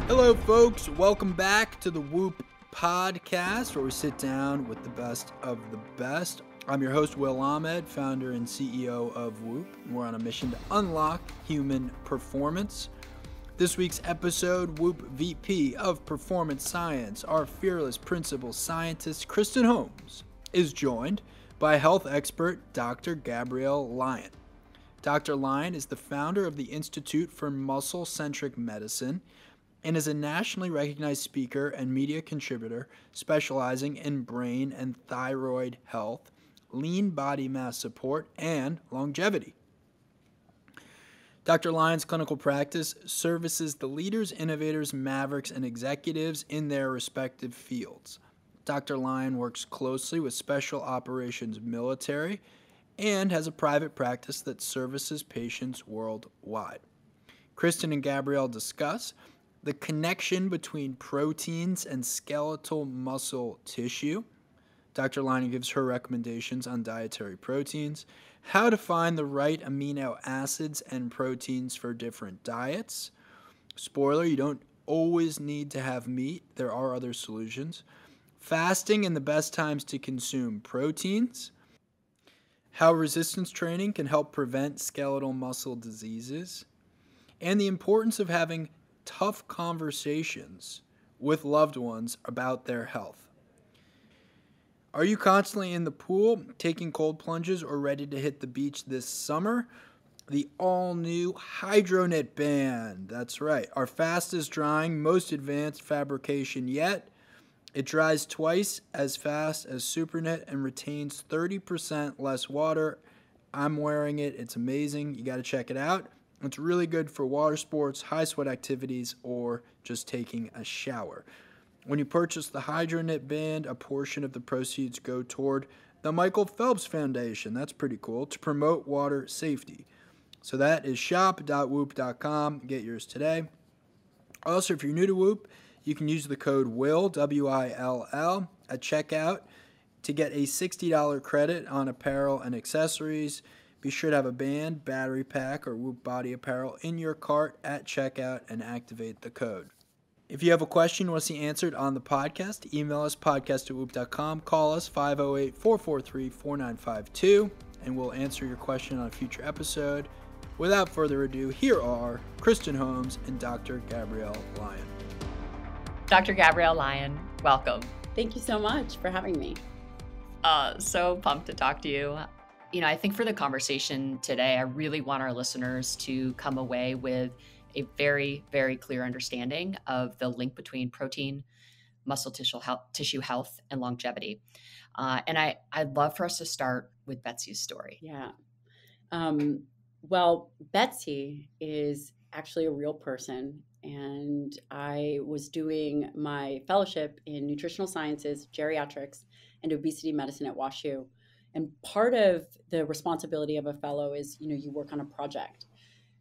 Hello, folks. Welcome back to the Whoop podcast, where we sit down with the best of the best. I'm your host, Will Ahmed, founder and CEO of Whoop. We're on a mission to unlock human performance. This week's episode, Whoop VP of Performance Science, our fearless principal scientist, Kristen Holmes, is joined by health expert Dr. Gabrielle Lyon. Dr. Lyon is the founder of the Institute for Muscle-Centric Medicine and is a nationally recognized speaker and media contributor specializing in brain and thyroid health, lean body mass support, and longevity. Dr. Lyon's clinical practice services the leaders, innovators, mavericks, and executives in their respective fields. Dr. Lyon works closely with special operations military and has a private practice that services patients worldwide. Kristen and Gabrielle discuss the connection between proteins and skeletal muscle tissue. Dr. Lyon gives her recommendations on dietary proteins, how to find the right amino acids and proteins for different diets. Spoiler, you don't always need to have meat. There are other solutions. Fasting and the best times to consume proteins. How resistance training can help prevent skeletal muscle diseases. And the importance of having tough conversations with loved ones about their health. Are you constantly in the pool, taking cold plunges, or ready to hit the beach this summer? The all-new HydroKnit Band. That's right, our fastest drying, most advanced fabrication yet. It dries twice as fast as Superknit and retains 30% less water. I'm wearing it. It's amazing. You got to check it out. It's really good for water sports, high sweat activities, or just taking a shower. When you purchase the HydroKnit Band, a portion of the proceeds go toward the Michael Phelps Foundation. That's pretty cool, to promote water safety. So that is shop.whoop.com. Get yours today. Also, if you're new to Whoop, you can use the code WILL, W-I-L-L, at checkout to get a $60 credit on apparel and accessories. Be sure to have a band, battery pack, or Whoop body apparel in your cart at checkout and activate the code. If you have a question you want to see answered on the podcast, email us podcast@whoop.com, call us 508-443-4952, and we'll answer your question on a future episode. Without further ado, here are Kristen Holmes and Dr. Gabrielle Lyon. Dr. Gabrielle Lyon, welcome. Thank you so much for having me. So pumped to talk to you. I think for the conversation today, I really want our listeners to come away with a very, very clear understanding of the link between protein, muscle tissue health, and longevity. And I'd love for us to start with Betsy's story. Yeah. Well, Betsy is actually a real person. And I was doing my fellowship in nutritional sciences, geriatrics, and obesity medicine at WashU. And part of the responsibility of a fellow is, you work on a project.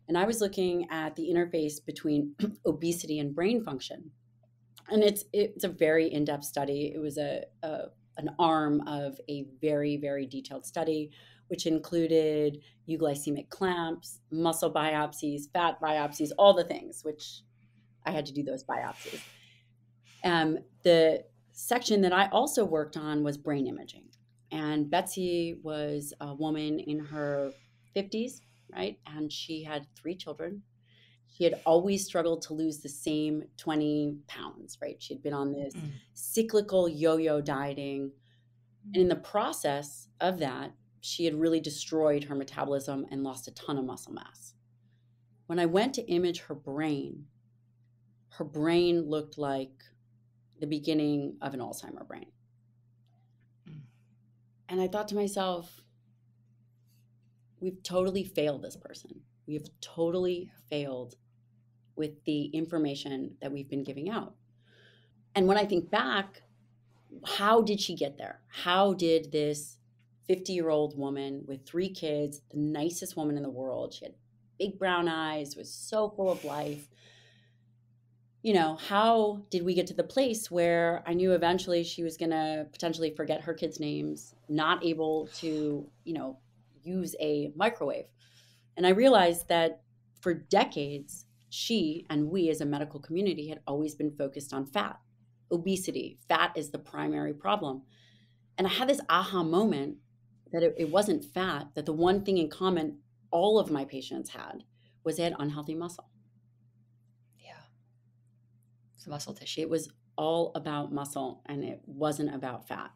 And I was looking at the interface between obesity and brain function. And it's a very in-depth study. It was an arm of a very, very detailed study, which included euglycemic clamps, muscle biopsies, fat biopsies, all the things, which I had to do those biopsies. The section that I also worked on was brain imaging. And Betsy was a woman in her 50s, right? And she had 3 children. She had always struggled to lose the same 20 pounds, right? She had been on this cyclical yo-yo dieting. And in the process of that, she had really destroyed her metabolism and lost a ton of muscle mass. When I went to image her brain looked like the beginning of an Alzheimer's brain. And I thought to myself, we've totally failed this person. We have totally failed with the information that we've been giving out. And when I think back, how did she get there? How did this 50-year-old woman with 3 kids, the nicest woman in the world, she had big brown eyes, was so full of life, how did we get to the place where I knew eventually she was going to potentially forget her kids' names, not able to, use a microwave? And I realized that for decades, she and we as a medical community had always been focused on fat, obesity. Fat is the primary problem. And I had this aha moment that it wasn't fat, that the one thing in common all of my patients had was they had unhealthy muscle. Yeah. It's muscle tissue. It was all about muscle and it wasn't about fat.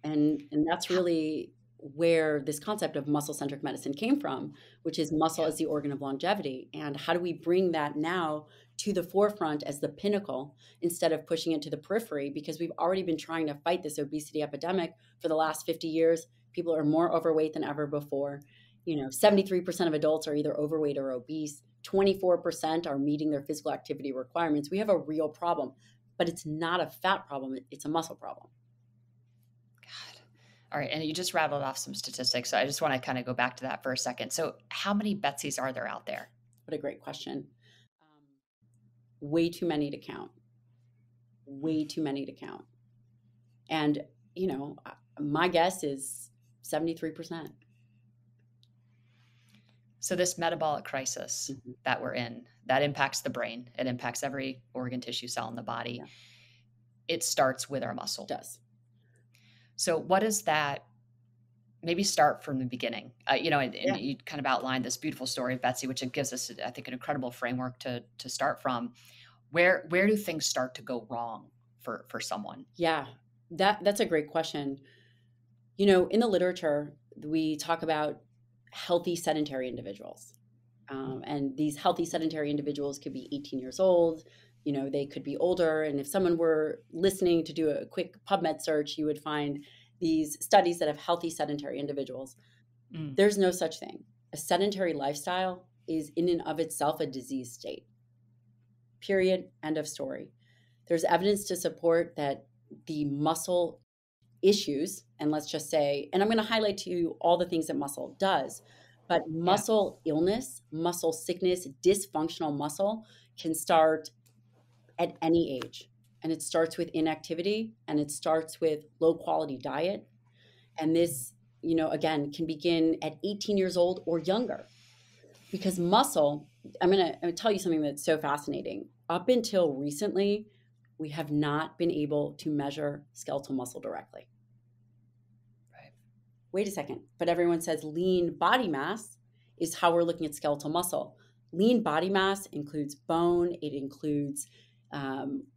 And that's really where this concept of muscle-centric medicine came from, which is muscle as the organ of longevity. And how do we bring that now to the forefront as the pinnacle instead of pushing it to the periphery? Because we've already been trying to fight this obesity epidemic for the last 50 years. People are more overweight than ever before. 73% of adults are either overweight or obese. 24% are meeting their physical activity requirements. We have a real problem, but it's not a fat problem. It's a muscle problem. God. All right. And you just rattled off some statistics. So I just want to kind of go back to that for a second. So how many Betsy's are there out there? What a great question. Way too many to count. Way too many to count. And, my guess is 73%. So this metabolic crisis that we're in, that impacts the brain. It impacts every organ, tissue, cell in the body. Yeah. It starts with our muscle. It does. So what is that? Maybe start from the beginning. And you kind of outlined this beautiful story of Betsy, which it gives us, I think, an incredible framework to start from. Where do things start to go wrong for someone? Yeah, that's a great question. In the literature, we talk about healthy sedentary individuals. And these healthy sedentary individuals could be 18 years old, they could be older. And if someone were listening to do a quick PubMed search, you would find these studies that have healthy sedentary individuals. There's no such thing. A sedentary lifestyle is in and of itself a disease state. Period. End of story. There's evidence to support that the muscle issues, and let's just say, and I'm going to highlight to you all the things that muscle does, but muscle illness, muscle sickness, dysfunctional muscle can start at any age. And it starts with inactivity and it starts with low quality diet. And this, again, can begin at 18 years old or younger. Because muscle, I'm going to tell you something that's so fascinating. Up until recently, we have not been able to measure skeletal muscle directly. Right. Wait a second. But everyone says lean body mass is how we're looking at skeletal muscle. Lean body mass includes bone. It includes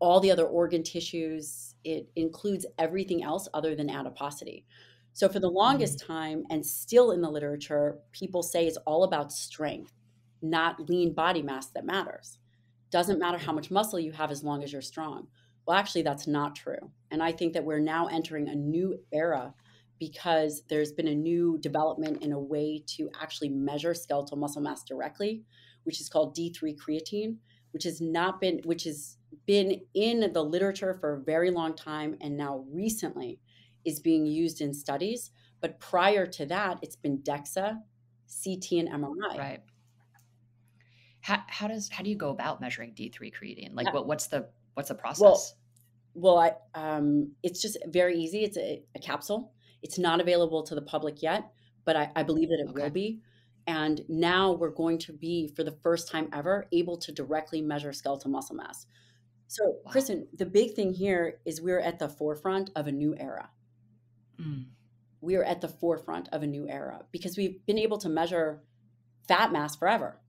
all the other organ tissues. It includes everything else other than adiposity. So for the longest time, and still in the literature, people say it's all about strength, not lean body mass that matters. Doesn't matter how much muscle you have as long as you're strong. Well, actually, that's not true. And I think that we're now entering a new era because there's been a new development in a way to actually measure skeletal muscle mass directly, which is called D3 creatine, which has been in the literature for a very long time and now recently is being used in studies. But prior to that, it's been DEXA, CT, and MRI. Right. How do you go about measuring D3 creatine? Like what's the process? Well, it's just very easy. It's a capsule. It's not available to the public yet, but I believe that it will be. And now we're going to be, for the first time ever, able to directly measure skeletal muscle mass. So, Kristen, the big thing here is we're at the forefront of a new era. We are at the forefront of a new era because we've been able to measure fat mass forever.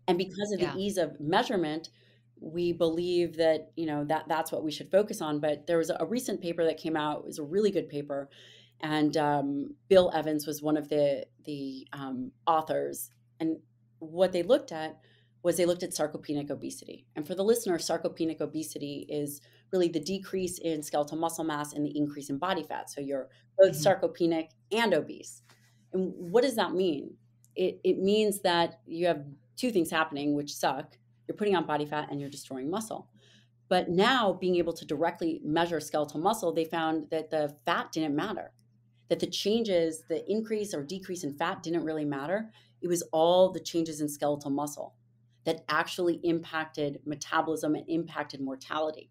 And because of the ease of measurement, we believe that, that's what we should focus on. But there was a recent paper that came out. It was a really good paper. And Bill Evans was one of the authors. And what they looked at was sarcopenic obesity. And for the listener, sarcopenic obesity is really the decrease in skeletal muscle mass and the increase in body fat. So you're both sarcopenic and obese. And what does that mean? It means that you have two things happening, which suck. You're putting on body fat and you're destroying muscle. But now being able to directly measure skeletal muscle, they found that the fat didn't matter, that the changes, the increase or decrease in fat didn't really matter. It was all the changes in skeletal muscle that actually impacted metabolism and impacted mortality.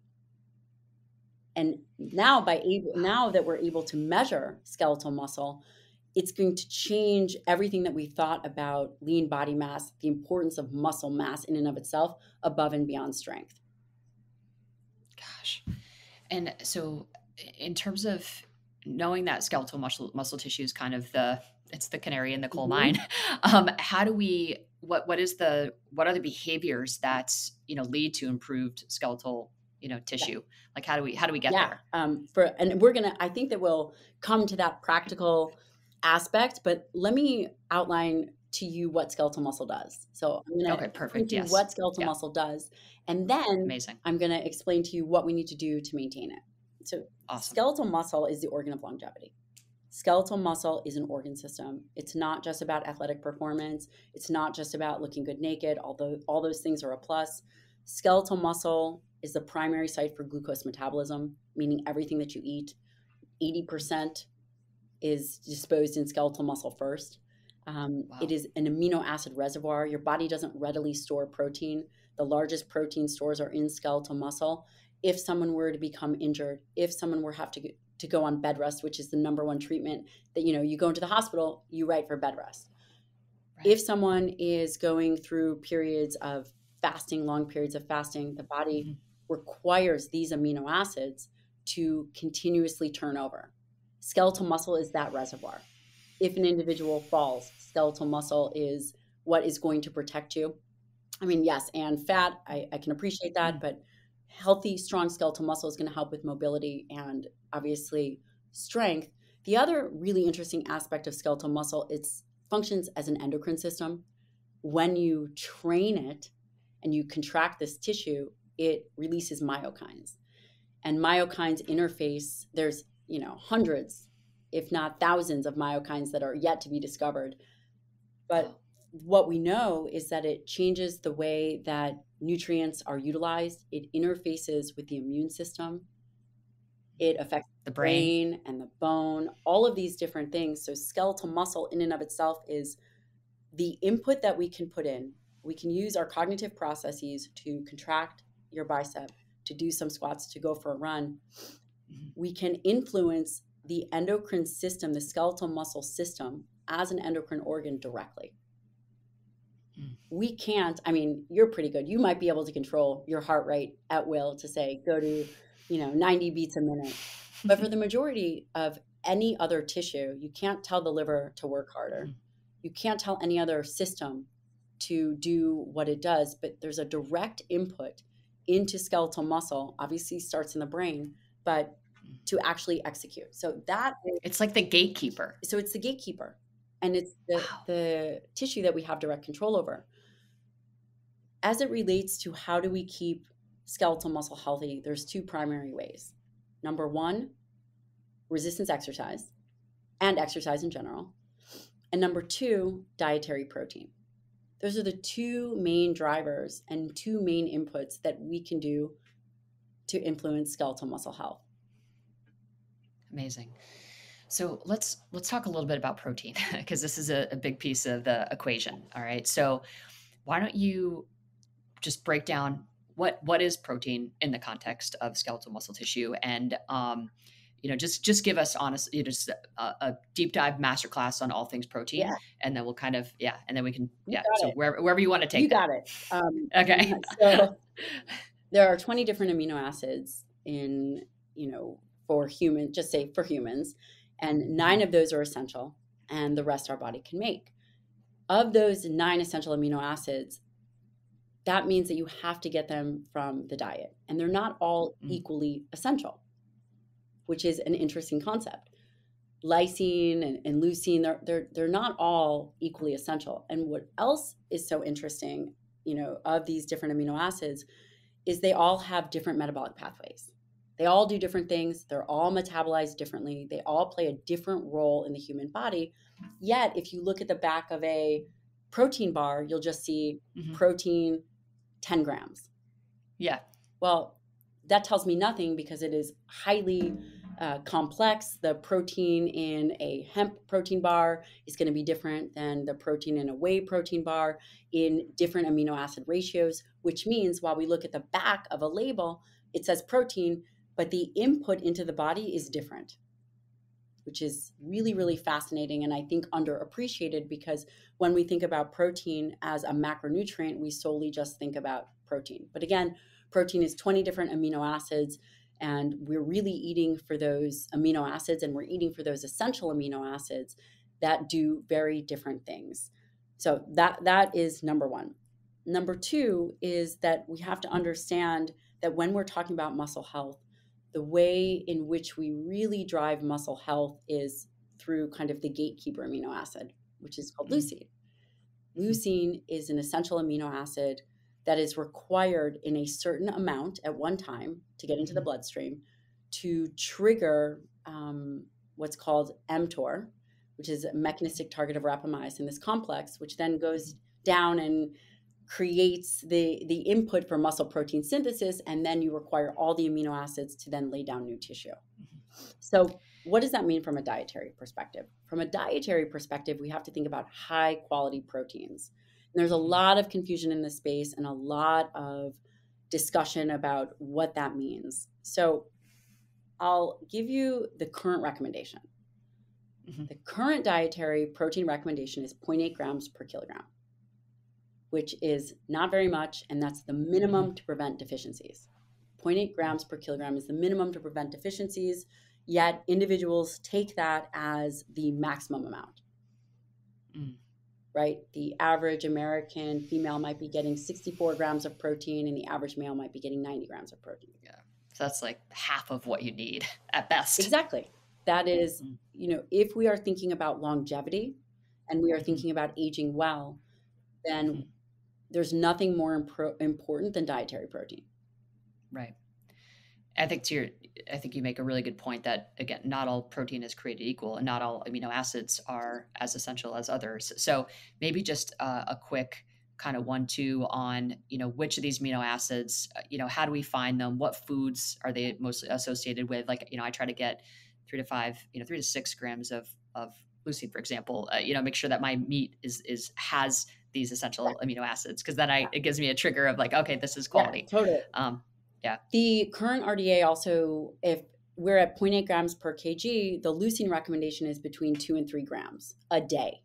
And now that we're able to measure skeletal muscle, it's going to change everything that we thought about lean body mass, the importance of muscle mass in and of itself, above and beyond strength. Gosh. And so in terms of knowing that skeletal muscle tissue is kind of it's the canary in the coal mine. How do we, what are the behaviors that, lead to improved skeletal, tissue? Like, how do we get there? I think that we'll come to that practical aspect, but let me outline to you what skeletal muscle does. So I'm going to explain to you what skeletal muscle does, and then I'm going to explain to you what we need to do to maintain it. So skeletal muscle is the organ of longevity. Skeletal muscle is an organ system. It's not just about athletic performance. It's not just about looking good naked, although all those things are a plus. Skeletal muscle is the primary site for glucose metabolism, meaning everything that you eat, 80% is disposed in skeletal muscle first. It is an amino acid reservoir. Your body doesn't readily store protein. The largest protein stores are in skeletal muscle. If someone were to become injured, if someone were have to go on bed rest, which is the number one treatment that, you go into the hospital, you write for bed rest. Right. If someone is going through periods of fasting, long periods of fasting, the body requires these amino acids to continuously turn over. Skeletal muscle is that reservoir. If an individual falls, skeletal muscle is what is going to protect you. I mean, yes, and fat, I can appreciate that, but healthy, strong skeletal muscle is going to help with mobility and obviously strength. The other really interesting aspect of skeletal muscle, it functions as an endocrine system. When you train it and you contract this tissue, it releases myokines. And myokines interface, there's, hundreds, if not thousands of myokines that are yet to be discovered. But what we know is that it changes the way that nutrients are utilized. It interfaces with the immune system. It affects the brain and the bone, all of these different things. So skeletal muscle in and of itself is the input that we can put in. We can use our cognitive processes to contract your bicep, to do some squats, to go for a run. We can influence the endocrine system, the skeletal muscle system, as an endocrine organ directly. We can't, you're pretty good. You might be able to control your heart rate at will to say, go to, 90 beats a minute. But for the majority of any other tissue, you can't tell the liver to work harder. You can't tell any other system to do what it does, but there's a direct input into skeletal muscle, obviously starts in the brain, but to actually execute. So it's like the gatekeeper. So it's the gatekeeper. And it's the tissue that we have direct control over. As it relates to how do we keep skeletal muscle healthy, there's two primary ways. Number one, resistance exercise and exercise in general. And number two, dietary protein. Those are the two main drivers and two main inputs that we can do to influence skeletal muscle health. Amazing. So let's talk a little bit about protein, because this is a big piece of the equation. All right. So why don't you just break down what is protein in the context of skeletal muscle tissue, and just give us just a deep dive masterclass on all things protein, and then we'll kind of and then we can so wherever you want to take you that. Got it. Okay. So there are 20 different amino acids in for humans, just say for humans. And 9 of those are essential, and the rest our body can make. Of those 9 essential amino acids, that means that you have to get them from the diet. And they're not all equally essential, which is an interesting concept. Lysine and leucine, they're not all equally essential. And what else is so interesting, of these different amino acids, is they all have different metabolic pathways. They all do different things. They're all metabolized differently. They all play a different role in the human body. Yet, if you look at the back of a protein bar, you'll just see protein 10 grams. Yeah. Well, that tells me nothing, because it is highly complex. The protein in a hemp protein bar is going to be different than the protein in a whey protein bar in different amino acid ratios, which means while we look at the back of a label, it says protein, but the input into the body is different, which is really, really fascinating and I think underappreciated, because when we think about protein as a macronutrient, we solely just think about protein. But again, protein is 20 different amino acids, and we're really eating for those amino acids, and we're eating for those essential amino acids that do very different things. So that is number one. Number two is that we have to understand that when we're talking about muscle health, the way in which we really drive muscle health is through kind of the gatekeeper amino acid, which is called leucine. Leucine is an essential amino acid that is required in a certain amount at one time to get into the bloodstream to trigger what's called mTOR, which is a mechanistic target of rapamycin, this complex, which then goes down and creates the input for muscle protein synthesis, and then you require all the amino acids to then lay down new tissue. So what does that mean from a dietary perspective? From a dietary perspective, we have to think about high quality proteins. And there's a lot of confusion in this space and a lot of discussion about what that means. So I'll give you the current recommendation. The current dietary protein recommendation is 0.8 grams per kilogram, which is not very much, and that's the minimum to prevent deficiencies. 0.8 grams per kilogram is the minimum to prevent deficiencies, yet individuals take that as the maximum amount, right? The average American female might be getting 64 grams of protein, and the average male might be getting 90 grams of protein. Yeah, so that's like half of what you need at best. Exactly. That is, if we are thinking about longevity and we are thinking about aging well, then there's nothing more important than dietary protein. Right. I think you make a really good point that, again, not all protein is created equal, and not all amino acids are as essential as others. So maybe just a quick kind of 1-2 on, which of these amino acids, how do we find them? What foods are they mostly associated with? Like, I try to get 3 to 6 grams of leucine, for example, make sure that my meat has these essential amino acids, because then it gives me a trigger of like, okay, this is quality. Yeah, totally. Yeah. The current RDA also, if we're at 0.8 grams per kg, the leucine recommendation is between 2 and 3 grams a day.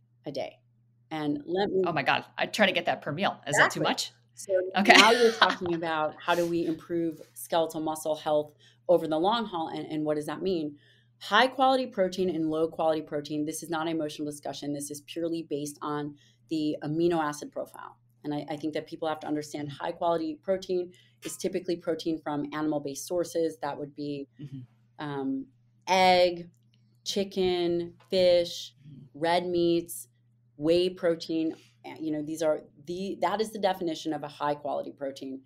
And oh my God, I try to get that per meal. Is that too much? So now you're talking about how do we improve skeletal muscle health over the long haul, and what does that mean? High quality protein and low quality protein, this is not an emotional discussion. This is purely based on the amino acid profile. And I think that people have to understand high quality protein is typically protein from animal-based sources. That would be egg, chicken, fish, red meats, whey protein. That is the definition of a high quality protein.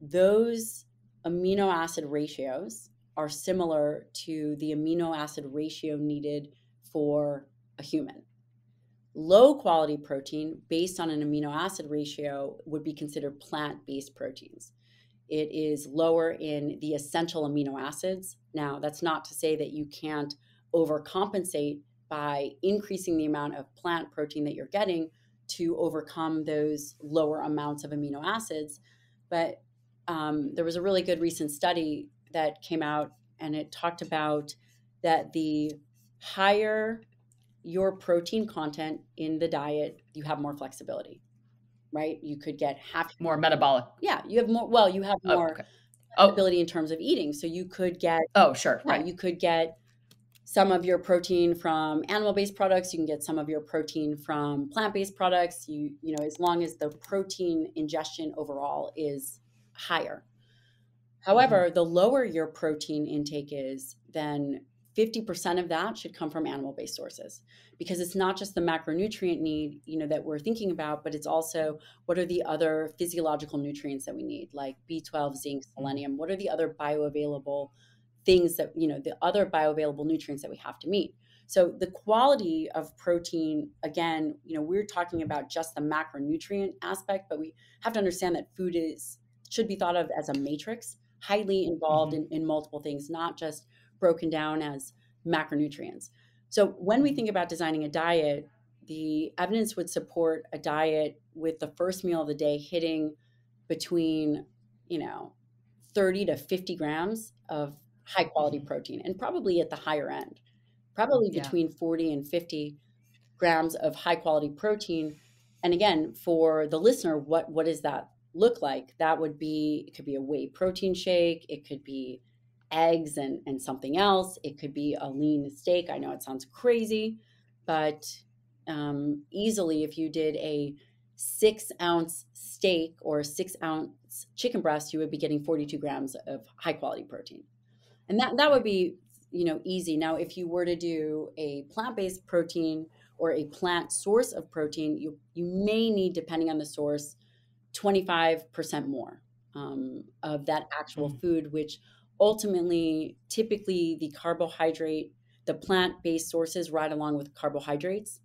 Those amino acid ratios are similar to the amino acid ratio needed for a human. Low quality protein based on an amino acid ratio would be considered plant-based proteins. It is lower in the essential amino acids. Now, that's not to say that you can't overcompensate by increasing the amount of plant protein that you're getting to overcome those lower amounts of amino acids. But there was a really good recent study that came out, and it talked about that the higher your protein content in the diet, you have more flexibility, right? You could get more metabolic. Yeah, you have more. Well, you have more ability in terms of eating. So you could get. Oh, sure. Yeah, right. You could get some of your protein from animal-based products. You can get some of your protein from plant-based products. As long as the protein ingestion overall is higher. However, the lower your protein intake is, then 50% of that should come from animal-based sources, because it's not just the macronutrient need, that we're thinking about, but it's also what are the other physiological nutrients that we need, like B12, zinc, selenium. What are the other bioavailable things that, the other bioavailable nutrients that we have to meet? So the quality of protein, again, we're talking about just the macronutrient aspect, but we have to understand that food should be thought of as a matrix, highly involved in multiple things, not just broken down as macronutrients. So when we think about designing a diet, the evidence would support a diet with the first meal of the day hitting between, 30 to 50 grams of high quality protein, and probably at the higher end. probably Yeah. between 40 and 50 grams of high quality protein. And again, for the listener, what does that look like? That would be, it could be a whey protein shake. It could be eggs and something else. It could be a lean steak. I know it sounds crazy, but easily if you did a 6-ounce steak or a 6-ounce chicken breast, you would be getting 42 grams of high quality protein. And that would be, easy. Now, if you were to do a plant-based protein or a plant source of protein, you may need, depending on the source, 25% more of that actual food, which ultimately, typically the plant-based sources ride along with carbohydrates.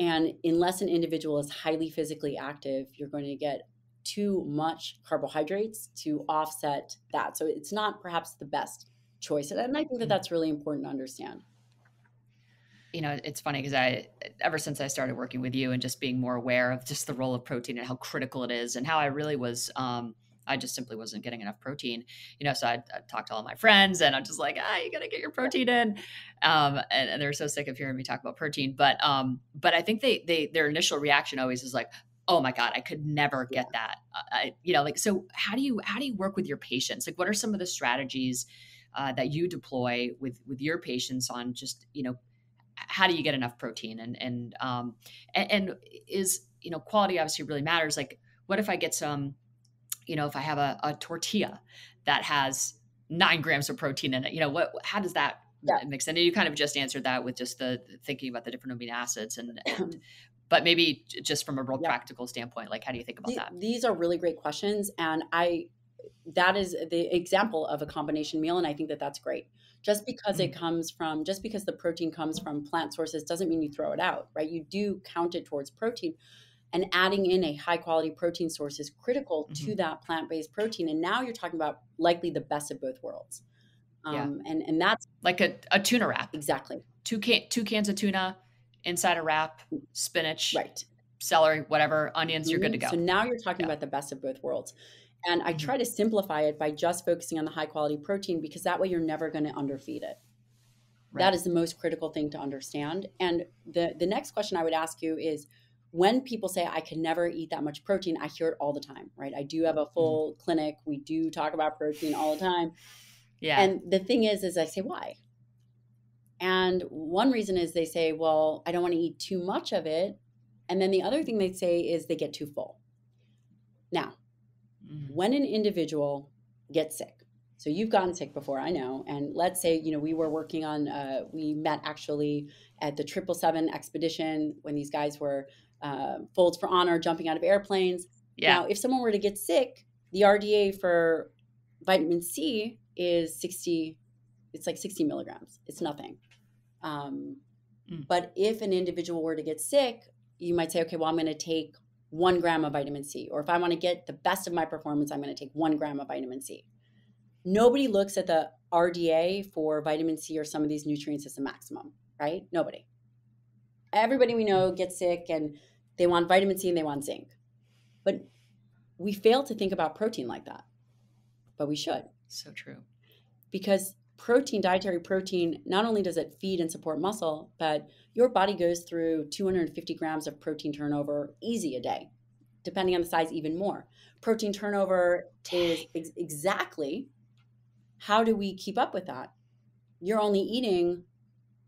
And unless an individual is highly physically active, you're going to get too much carbohydrates to offset that. So it's not perhaps the best choice. And I think that that's really important to understand. It's funny because ever since I started working with you and just being more aware of just the role of protein and how critical it is and how I really was, I just simply wasn't getting enough protein, so I talked to all my friends and I'm just like, you got to get your protein in. And they're so sick of hearing me talk about protein. But I think their initial reaction always is like, oh my God, I could never get that. So how do you work with your patients? Like, what are some of the strategies that you deploy with your patients on just, how do you get enough protein and is, quality obviously really matters. Like, what if I get some, if I have a tortilla that has 9 grams of protein in it, how does that mix in? And you kind of just answered that with just the thinking about the different amino acids but maybe just from a real practical standpoint, like, how do you think about that? These are really great questions. And that is the example of a combination meal. And I think that that's great. Just because the protein comes from plant sources doesn't mean you throw it out, right? You do count it towards protein, and adding in a high quality protein source is critical to that plant-based protein. And now you're talking about likely the best of both worlds. And that's like a tuna wrap. Exactly. Two cans of tuna inside a wrap, spinach, right, celery, whatever, onions, you're good to go. So now you're talking about the best of both worlds. And I try to simplify it by just focusing on the high quality protein, because that way you're never going to underfeed it. Right. That is the most critical thing to understand. And the next question I would ask you is, when people say, I can never eat that much protein, I hear it all the time, right? I do have a full clinic. We do talk about protein all the time. Yeah. And the thing is I say, why? And one reason is they say, well, I don't want to eat too much of it. And then the other thing they say is they get too full. Now, when an individual gets sick, so you've gotten sick before, I know, and let's say, we were working on, we met actually at the 777 expedition when these guys were folds for honor, jumping out of airplanes. Yeah. Now, if someone were to get sick, the RDA for vitamin C is 60, it's like 60 milligrams. It's nothing. But if an individual were to get sick, you might say, okay, well, I'm going to take 1 gram of vitamin C. Or if I want to get the best of my performance, I'm going to take 1 gram of vitamin C. Nobody looks at the RDA for vitamin C or some of these nutrients as the maximum, right? Nobody. Everybody we know gets sick and they want vitamin C and they want zinc. But we fail to think about protein like that. But we should. So true. Because protein, dietary protein, not only does it feed and support muscle, but your body goes through 250 grams of protein turnover easy a day, depending on the size, even more. Protein turnover is exactly, how do we keep up with that? You're only eating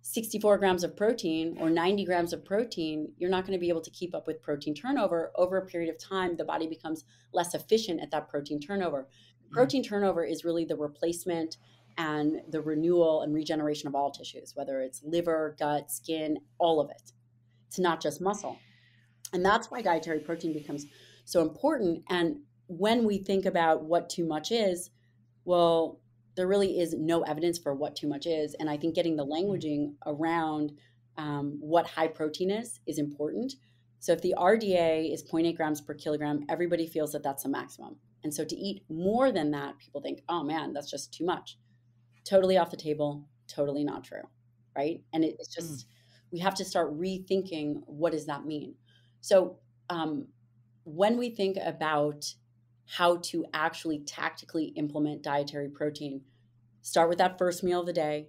64 grams of protein or 90 grams of protein. You're not going to be able to keep up with protein turnover. Over a period of time, the body becomes less efficient at that protein turnover. Protein turnover is really the replacement and the renewal and regeneration of all tissues, whether it's liver, gut, skin, all of it. It's not just muscle. And that's why dietary protein becomes so important. And when we think about what too much is, well, there really is no evidence for what too much is. And I think getting the languaging around what high protein is important. So if the RDA is 0.8 grams per kilogram, everybody feels that that's the maximum. And so to eat more than that, people think, oh man, that's just too much. Totally off the table, totally not true, right? And it's just, we have to start rethinking, what does that mean? So when we think about how to actually tactically implement dietary protein, start with that first meal of the day,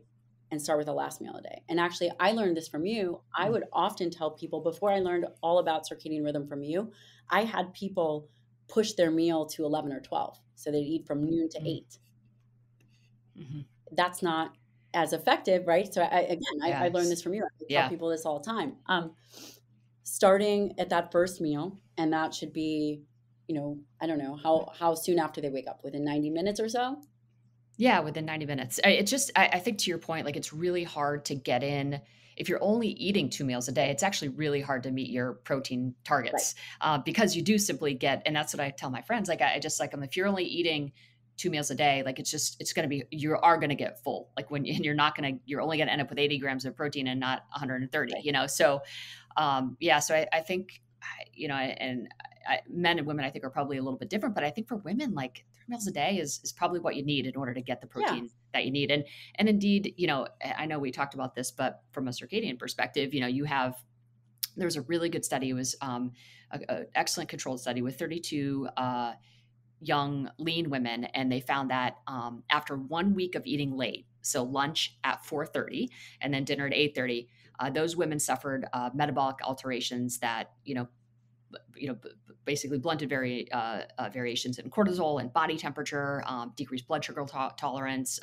and start with the last meal a day. And actually, I learned this from you. I would often tell people, before I learned all about circadian rhythm from you, I had people push their meal to 11 or 12. So they'd eat from noon to 8. Mm-hmm. That's not as effective, right? So I learned this from you. I tell people this all the time. Starting at that first meal, and that should be, I don't know, how soon after they wake up, within 90 minutes or so? Yeah, within 90 minutes. It's just, I think to your point, like it's really hard to get in. If you're only eating 2 meals a day, it's actually really hard to meet your protein targets, because you do simply get, and that's what I tell my friends. Like if you're only eating 2 meals a day, like it's going to be, you are going to get full. Like and you're only going to end up with 80 grams of protein and not 130, So, so I think, men and women, I think, are probably a little bit different, but I think for women, like 3 meals a day is probably what you need in order to get the protein that you need. And indeed, I know we talked about this, but from a circadian perspective, there was a really good study. It was an excellent controlled study with 32 young lean women. And they found that after 1 week of eating late, so lunch at 4:30 and then dinner at 8:30, those women suffered metabolic alterations that, basically blunted variations in cortisol and body temperature, decreased blood sugar tolerance,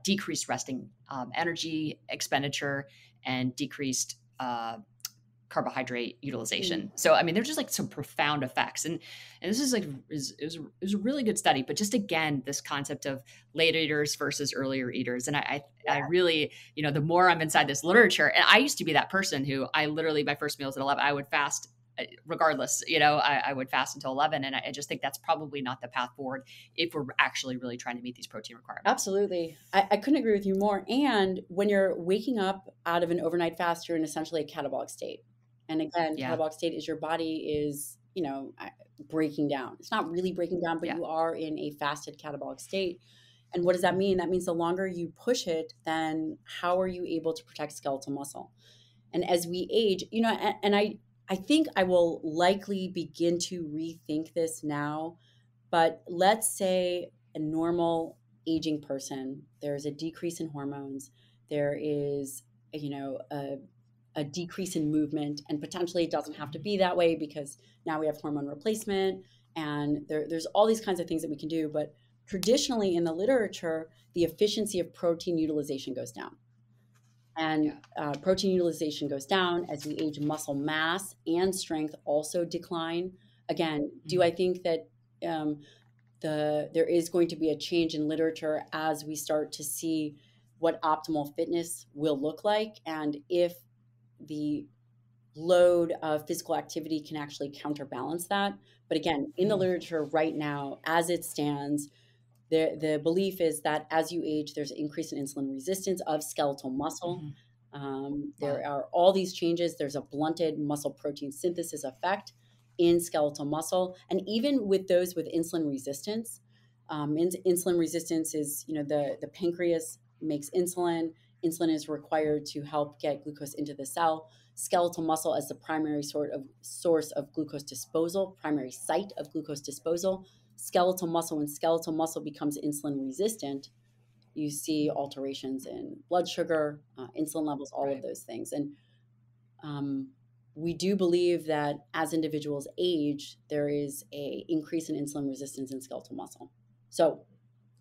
decreased resting energy expenditure, and decreased carbohydrate utilization. So, I mean, there's just like some profound effects. And this is it was a really good study, but just again, this concept of late eaters versus earlier eaters. And I really, the more I'm inside this literature, and I used to be that person who I literally, my first meal was at 11, I would fast regardless, I would fast until 11. And I just think that's probably not the path forward if we're actually really trying to meet these protein requirements. Absolutely. I couldn't agree with you more. And when you're waking up out of an overnight fast, you're in essentially a catabolic state. And again, catabolic state is your body is, breaking down. It's not really breaking down, but you are in a fasted catabolic state. And what does that mean? That means the longer you push it, then how are you able to protect skeletal muscle? And as we age, and I think I will likely begin to rethink this now, but let's say a normal aging person, there's a decrease in hormones, there is, a decrease in movement, and potentially it doesn't have to be that way because now we have hormone replacement and there's all these kinds of things that we can do. But traditionally in the literature, the efficiency of protein utilization goes down. And protein utilization goes down as we age. Muscle mass and strength also decline. Again, do I think that there is going to be a change in literature as we start to see what optimal fitness will look like, and if the load of physical activity can actually counterbalance that? But again, in the literature right now, as it stands, the belief is that as you age, there's an increase in insulin resistance of skeletal muscle. There are all these changes. There's a blunted muscle protein synthesis effect in skeletal muscle. And even with those with insulin resistance, insulin resistance is, the pancreas makes insulin. Insulin is required to help get glucose into the cell. Skeletal muscle as the primary source of glucose disposal, primary site of glucose disposal. Skeletal muscle, when skeletal muscle becomes insulin resistant, you see alterations in blood sugar, insulin levels, all of those things. And we do believe that as individuals age, there is an increase in insulin resistance in skeletal muscle. So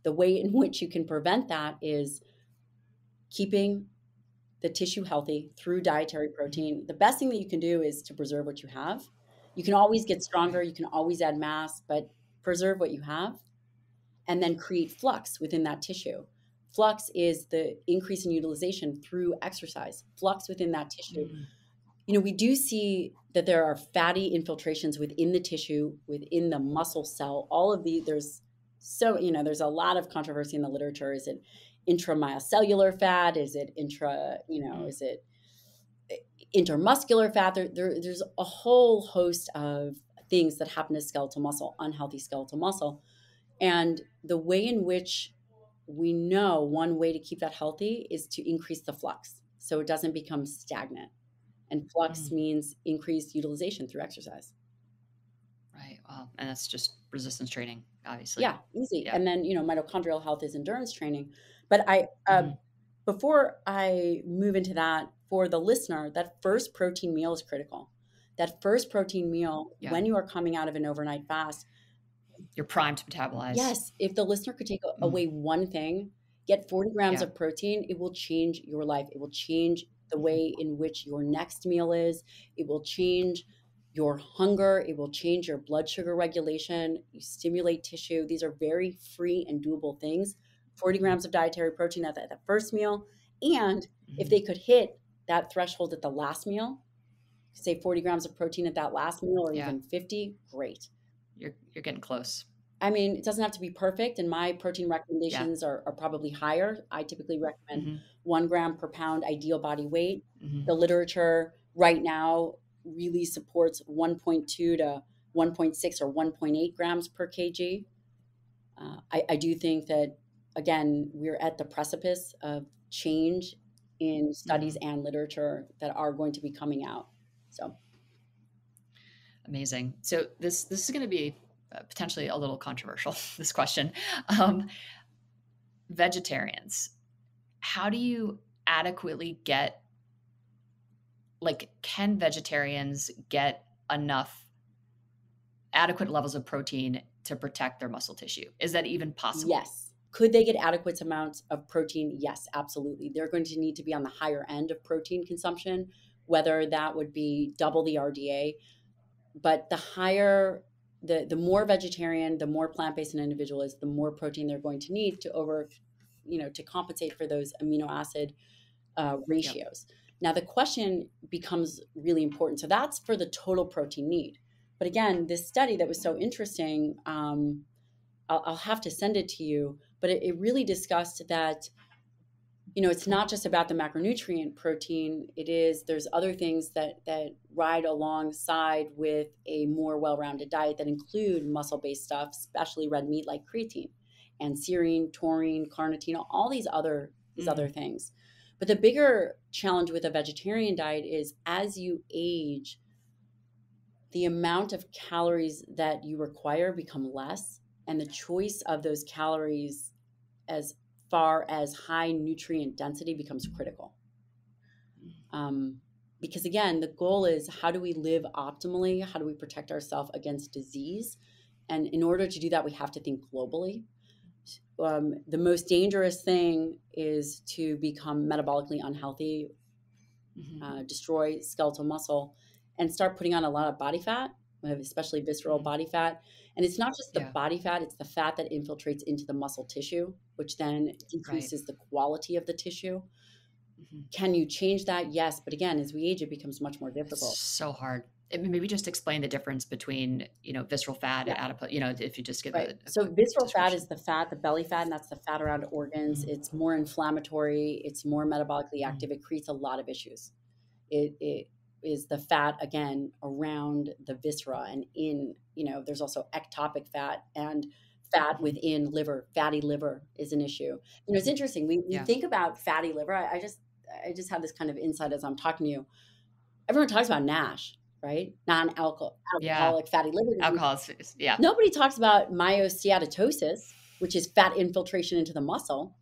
the way in which you can prevent that is keeping the tissue healthy through dietary protein. The best thing that you can do is to preserve what you have. You can always get stronger, you can always add mass, but preserve what you have and then create flux within that tissue. Flux is the increase in utilization through exercise. Flux within that tissue. We do see that there are fatty infiltrations within the tissue, within the muscle cell. All of there's a lot of controversy in the literature. Is it intramyocellular fat? Is it is it intermuscular fat? There's a whole host of things that happen to skeletal muscle, unhealthy skeletal muscle. And the way in which we know one way to keep that healthy is to increase the flux so it doesn't become stagnant. And flux means increased utilization through exercise. Right. Wow. And that's just resistance training, obviously. Yeah, easy. Yeah. And then, mitochondrial health is endurance training. But before I move into that, for the listener, that first protein meal is critical. That first protein meal, Yeah. when you are coming out of an overnight fast, You're primed to metabolize. yes, if the listener could take away one thing, get 40 grams Yeah. of protein, it will change your life. It will change the way in which your next meal is. It will change your hunger. It will change your blood sugar regulation. You stimulate tissue. These are very free and doable things. 40 grams of dietary protein at the first meal. And if they could hit that threshold at the last meal, say 40 grams of protein at that last meal, or Yeah. even 50, great. You're getting close. I mean, it doesn't have to be perfect, and my protein recommendations are probably higher. I typically recommend 1 gram per pound ideal body weight. The literature right now really supports 1.2 to 1.6 or 1.8 grams per kg. I do think that, again, we're at the precipice of change in studies and literature that are going to be coming out. So amazing. So this is going to be potentially a little controversial, this question. Vegetarians, how do you adequately get, like, can vegetarians get enough adequate levels of protein to protect their muscle tissue? Is that even possible? yes. Could they get adequate amounts of protein? Yes, absolutely. They're going to need to be on the higher end of protein consumption, whether that would be double the RDA. But the higher, the more vegetarian, the more plant-based an individual is, the more protein they're going to need to compensate for those amino acid ratios. Yep. Now, the question becomes really important. So that's for the total protein need. But again, this study that was so interesting, I'll have to send it to you, but it really discussed that, it's not just about the macronutrient protein. There's other things that ride alongside with a more well-rounded diet that include muscle-based stuff, especially red meat like creatine and serine, taurine, carnitine, all these other things. But the bigger challenge with a vegetarian diet is, as you age, the amount of calories that you require become less, and the choice of those calories as far as high nutrient density becomes critical. Because again, the goal is, how do we live optimally? How do we protect ourselves against disease? And in order to do that, we have to think globally. The most dangerous thing is to become metabolically unhealthy, destroy skeletal muscle, and start putting on a lot of body fat, especially visceral body fat. And it's not just the body fat, it's the fat that infiltrates into the muscle tissue, which then decreases the quality of the tissue. Can you change that? Yes. But again, as we age, it becomes much more difficult. It's so hard. Maybe just explain the difference between, visceral fat and adipose, if you just give it. So visceral fat is the fat, the belly fat, and that's the fat around organs. It's more inflammatory. It's more metabolically active. It creates a lot of issues. It is the fat, again, around the viscera, and there's also ectopic fat and fat within liver. Fatty liver is an issue. It's interesting. We think about fatty liver. I just have this kind of insight as I'm talking to you. Everyone talks about NASH, right? Non-alcoholic fatty liver disease. Alcohol is, Nobody talks about myosteatosis, which is fat infiltration into the muscle,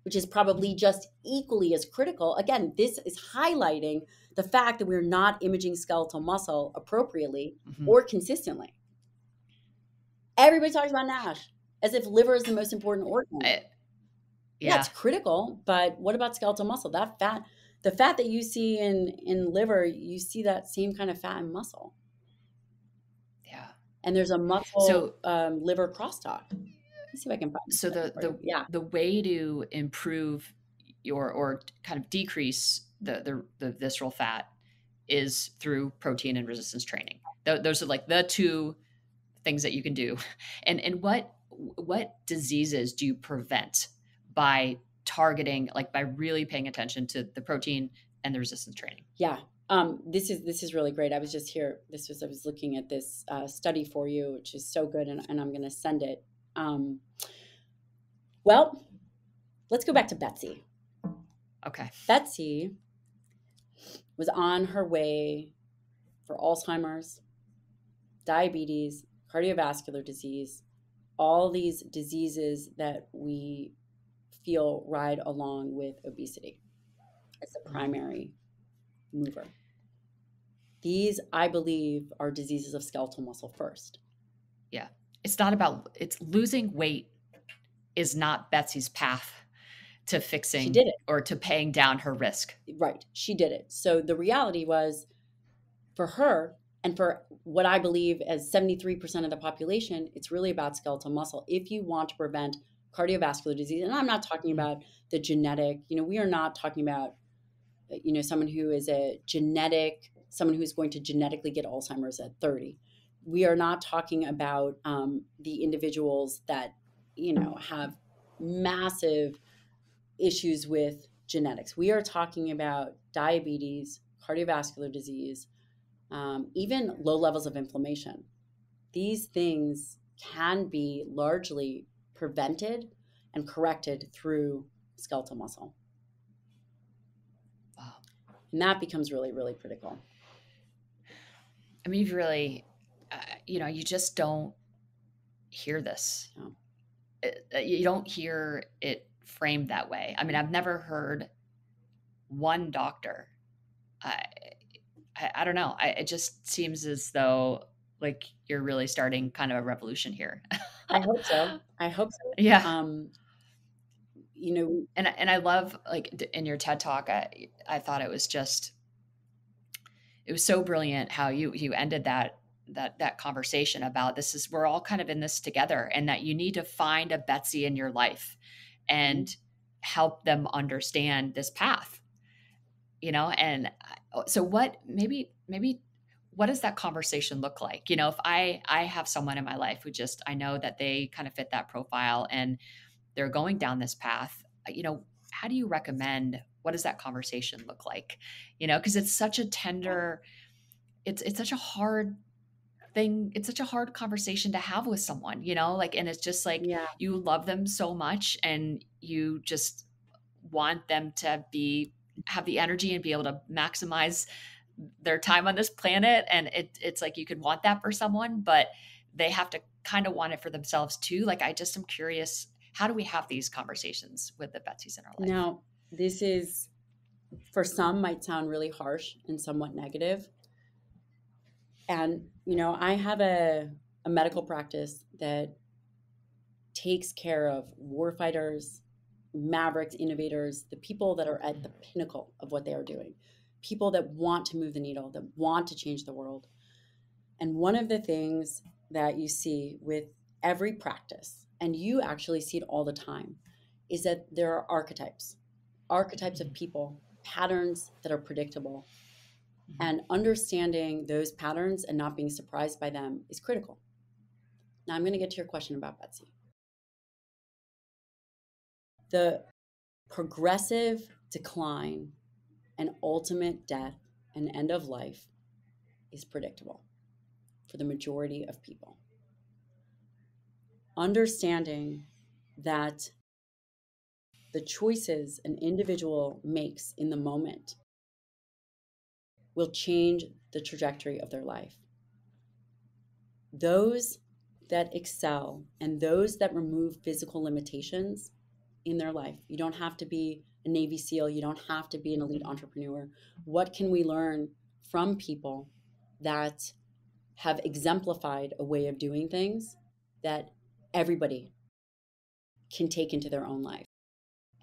which is probably just equally as critical. Again, this is highlighting the fact that we're not imaging skeletal muscle appropriately or consistently. Everybody talks about NASH as if liver is the most important organ. It's critical, but what about skeletal muscle? That fat, the fat that you see in liver, you see that same kind of fat in muscle. Yeah. And there's a muscle liver crosstalk. Let's see if I can find it. So the way to improve or kind of decrease the visceral fat is through protein and resistance training. Those are like the two things that you can do. And what diseases do you prevent by targeting, like by really paying attention to the protein and the resistance training? Yeah. This is really great. I was just here. I was looking at this study for you, which is so good, and I'm going to send it. Well, let's go back to Betsy. Okay. Betsy was on her way for Alzheimer's, diabetes, cardiovascular disease, all these diseases that we feel ride along with obesity as the primary mover. These, I believe, are diseases of skeletal muscle first. Yeah. It's losing weight is not Betsy's path to fixing She did it. or to paying down her risk. Right. She did it. So the reality was, for her, and for what I believe as 73% of the population, it's really about skeletal muscle. If you want to prevent cardiovascular disease, and I'm not talking about the genetic, we are not talking about, someone who is someone who's going to genetically get Alzheimer's at 30. We are not talking about the individuals that, have massive issues with genetics. We are talking about diabetes, cardiovascular disease, even low levels of inflammation. These things can be largely prevented and corrected through skeletal muscle. Wow. And that becomes really, really critical. I mean, you've really, you just don't hear this. No. You don't hear it framed that way. I mean, I've never heard one doctor. I don't know. It just seems as though like you're really starting kind of a revolution here. I hope so. Yeah. And I love, like, in your TED talk, I thought it was so brilliant how you ended that conversation about we're all kind of in this together, and that you need to find a Betsy in your life and help them understand this path, and so what does that conversation look like? If I have someone in my life who I know that they kind of fit that profile and they're going down this path, how do you recommend, what does that conversation look like? Because it's such a tender, it's such a hard thing. It's such a hard conversation to have with someone, and it's just like, you love them so much and you just want them to have the energy and be able to maximize their time on this planet. And it's like, you could want that for someone, but they have to kind of want it for themselves too. Like, I just am curious, how do we have these conversations with the Betsys in our life? Now, this is, for some, might sound really harsh and somewhat negative. And, I have a medical practice that takes care of warfighters, mavericks, innovators, the people that are at the pinnacle of what they are doing, people that want to move the needle, that want to change the world. And one of the things that you see with every practice, and you actually see it all the time, is that there are archetypes of people, patterns that are predictable. And understanding those patterns and not being surprised by them is critical. Now, I'm going to get to your question about Betsy. The progressive decline and ultimate death and end of life is predictable for the majority of people. Understanding that the choices an individual makes in the moment will change the trajectory of their life. Those that excel and those that remove physical limitations in their life. You don't have to be a Navy SEAL. You don't have to be an elite entrepreneur. What can we learn from people that have exemplified a way of doing things that everybody can take into their own life?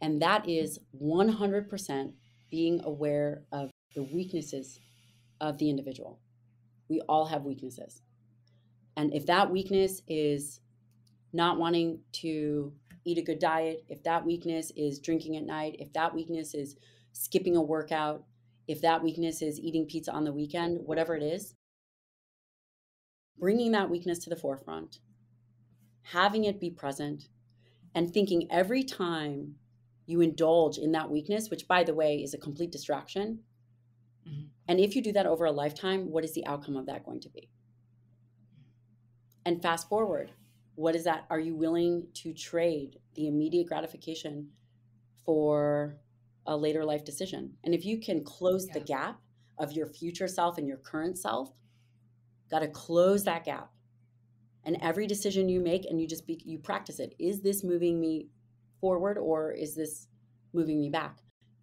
And that is 100% being aware of the weaknesses of the individual. We all have weaknesses. And if that weakness is not wanting to eat a good diet, if that weakness is drinking at night, if that weakness is skipping a workout, if that weakness is eating pizza on the weekend, whatever it is, bringing that weakness to the forefront, having it be present, and thinking every time you indulge in that weakness, which, by the way, is a complete distraction. And if you do that over a lifetime, what is the outcome of that going to be? And fast forward, what is that? Are you willing to trade the immediate gratification for a later life decision? And if you can close the gap of your future self and your current self, got to close that gap. And every decision you make, and you practice it. Is this moving me forward, or is this moving me back?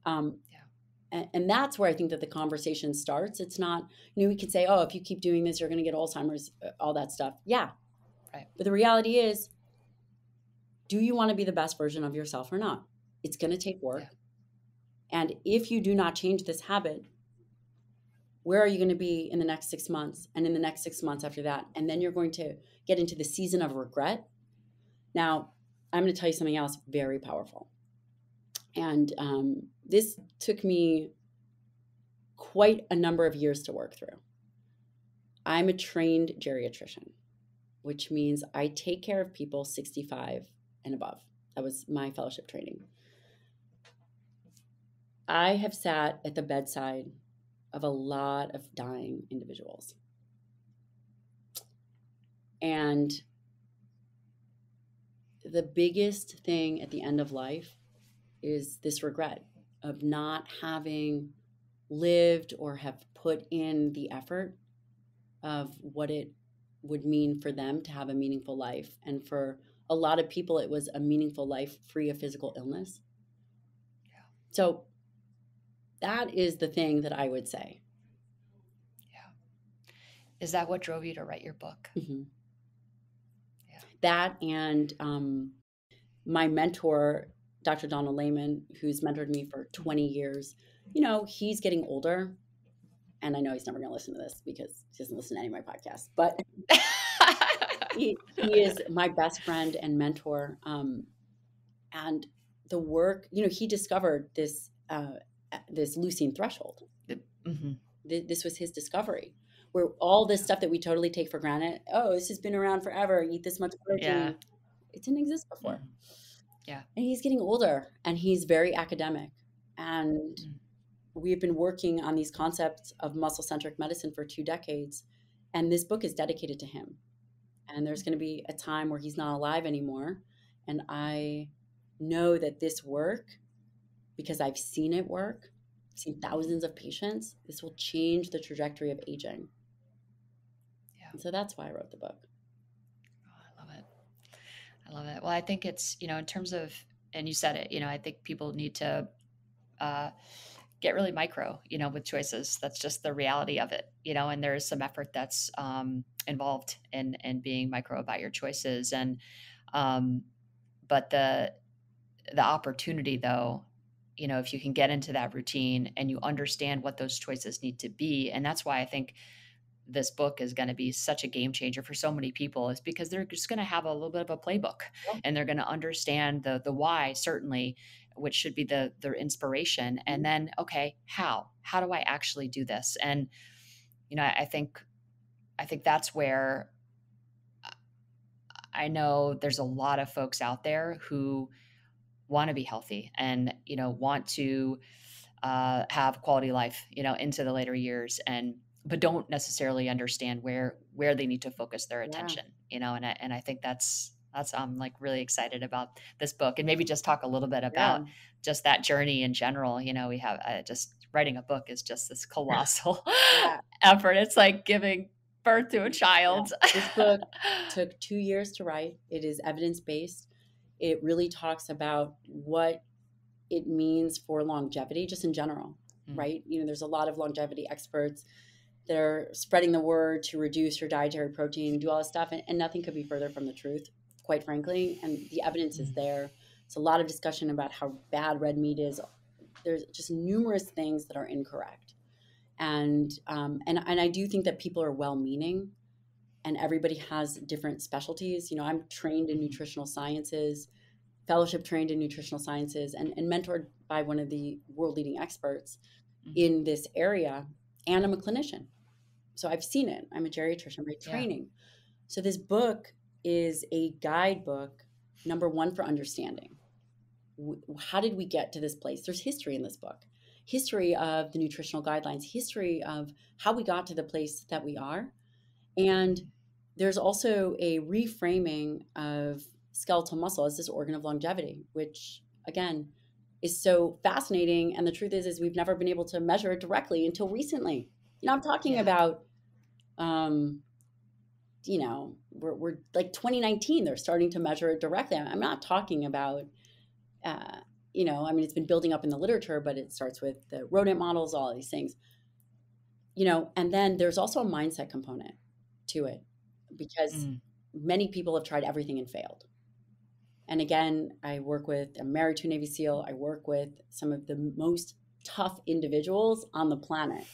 And that's where I think that the conversation starts. It's not, we could say, oh, if you keep doing this, you're going to get Alzheimer's, all that stuff. Yeah. Right. But the reality is, do you want to be the best version of yourself or not? It's going to take work. Yeah. And if you do not change this habit, where are you going to be in the next 6 months and in the next 6 months after that? And then you're going to get into the season of regret. Now, I'm going to tell you something else very powerful. And this took me quite a number of years to work through. I'm a trained geriatrician, which means I take care of people 65 and above. That was my fellowship training. I have sat at the bedside of a lot of dying individuals. And the biggest thing at the end of life is this regret of not having lived or have put in the effort of what it would mean for them to have a meaningful life. And for a lot of people, it was a meaningful life free of physical illness. Yeah. So that is the thing that I would say. Yeah. Is that what drove you to write your book? Mm-hmm. Yeah. That and my mentor, Dr. Donald Lehman, who's mentored me for 20 years, he's getting older. And I know he's never going to listen to this because he doesn't listen to any of my podcasts. But he is my best friend and mentor. And the work, he discovered this leucine threshold. Mm-hmm. This was his discovery, where all this stuff that we totally take for granted, oh, this has been around forever, eat this much protein. Yeah. It didn't exist before. Mm-hmm. Yeah. And he's getting older and he's very academic. And we've been working on these concepts of muscle-centric medicine for 2 decades. And this book is dedicated to him. And there's going to be a time where he's not alive anymore. And I know that this work, because I've seen it work, I've seen thousands of patients, this will change the trajectory of aging. Yeah. And so that's why I wrote the book. I love it. Well, I think it's, in terms of, and you said it, I think people need to get really micro, with choices. That's just the reality of it, and there is some effort that's involved in being micro about your choices. And, but the opportunity though, if you can get into that routine and you understand what those choices need to be. And that's why I think this book is going to be such a game changer for so many people, is because they're just going to have a little bit of a playbook, and they're going to understand the why, certainly, which should be their inspiration. And then, okay, how do I actually do this? And, I think that's where I know there's a lot of folks out there who want to be healthy and, want to have quality life, into the later years, but don't necessarily understand where they need to focus their attention, and I think that's I'm like really excited about this book, and maybe just talk a little bit about just that journey in general. We have just writing a book is just this colossal effort. It's like giving birth to a child. Yeah. This book took 2 years to write. It is evidence-based. It really talks about what it means for longevity, just in general, right? There's a lot of longevity experts. They're spreading the word to reduce your dietary protein, do all this stuff, and nothing could be further from the truth, quite frankly. And the evidence is there. It's a lot of discussion about how bad red meat is. There's just numerous things that are incorrect. And I do think that people are well-meaning, and everybody has different specialties. I'm trained in nutritional sciences, fellowship trained in nutritional sciences, and mentored by one of the world-leading experts in this area. And I'm a clinician. So I've seen it. I'm a geriatrician by training. Yeah. So this book is a guidebook, number one, for understanding. How did we get to this place? There's history in this book. History of the nutritional guidelines, history of how we got to the place that we are. And there's also a reframing of skeletal muscle as this organ of longevity, which, again, is so fascinating. And the truth is we've never been able to measure it directly until recently. I'm talking about, we're like 2019, they're starting to measure it directly. I'm not talking about, I mean, it's been building up in the literature, but it starts with the rodent models, all of these things, and then there's also a mindset component to it, because many people have tried everything and failed. And again, I'm married to a Navy SEAL. I work with some of the most tough individuals on the planet,